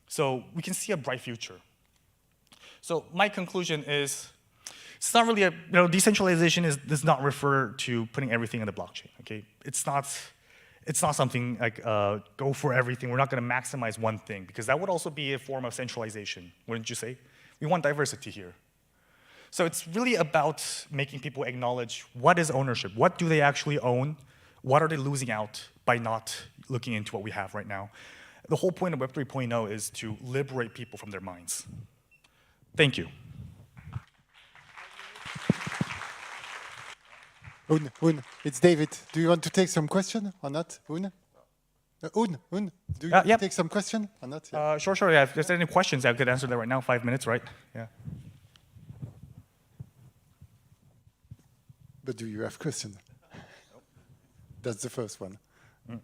So we can see a bright future. So my conclusion is, it's not really decentralization does not refer to putting everything in the blockchain, okay? It's not something like go for everything. We're not going to maximize one thing, because that would also be a form of centralization, wouldn't you say? We want diversity here. So it's really about making people acknowledge what is ownership, what do they actually own, what are they losing out by not looking into what we have right now. The whole point of Web 3.0 is to liberate people from their minds. Thank you.
Hoon, it's David. Do you want to take some question or not, Hoon? Hoon, do you want to take some question or not? Yeah.
Sure. Yeah. If there's any questions, I could answer that right now. 5 minutes, right? Yeah.
But do you have question? Nope. That's the first one.
Mm.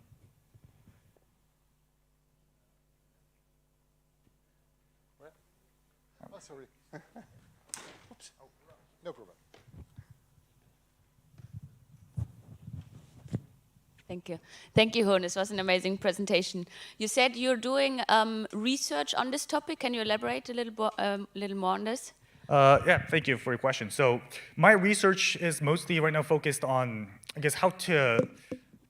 Oh, sorry. Oops. Oh, no problem.
Thank you. Thank you, Hoon. This was an amazing presentation. You said you're doing research on this topic. Can you elaborate a little more on this?
Yeah, thank you for your question. So my research is mostly right now focused on, I guess, how to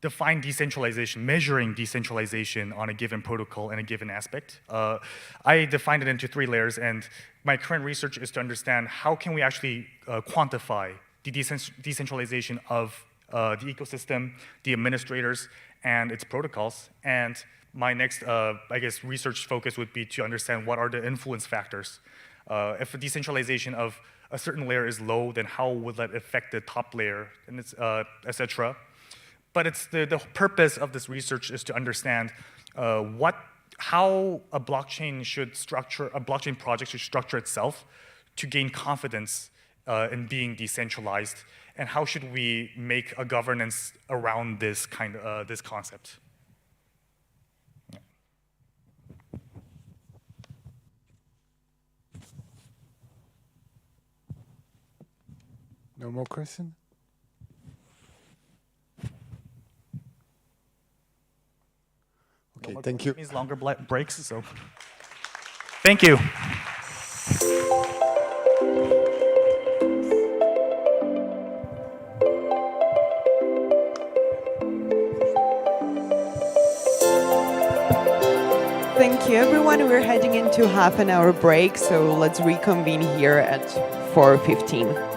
define decentralization, measuring decentralization on a given protocol and a given aspect. I defined it into 3 layers, and my current research is to understand how can we actually quantify the decentralization of the ecosystem, the administrators, and its protocols. And my next, I guess, research focus would be to understand what are the influence factors. If the decentralization of a certain layer is low, then how would that affect the top layer, and it's, etc. But it's the purpose of this research is to understand how a blockchain project should structure itself to gain confidence in being decentralized, and how should we make a governance around this this concept. Yeah.
No more question? Okay,
no
thank you.
Means longer breaks, so thank you.
Thank you, everyone. everyone. We're heading into half an hour break, so let's reconvene here at 4:15.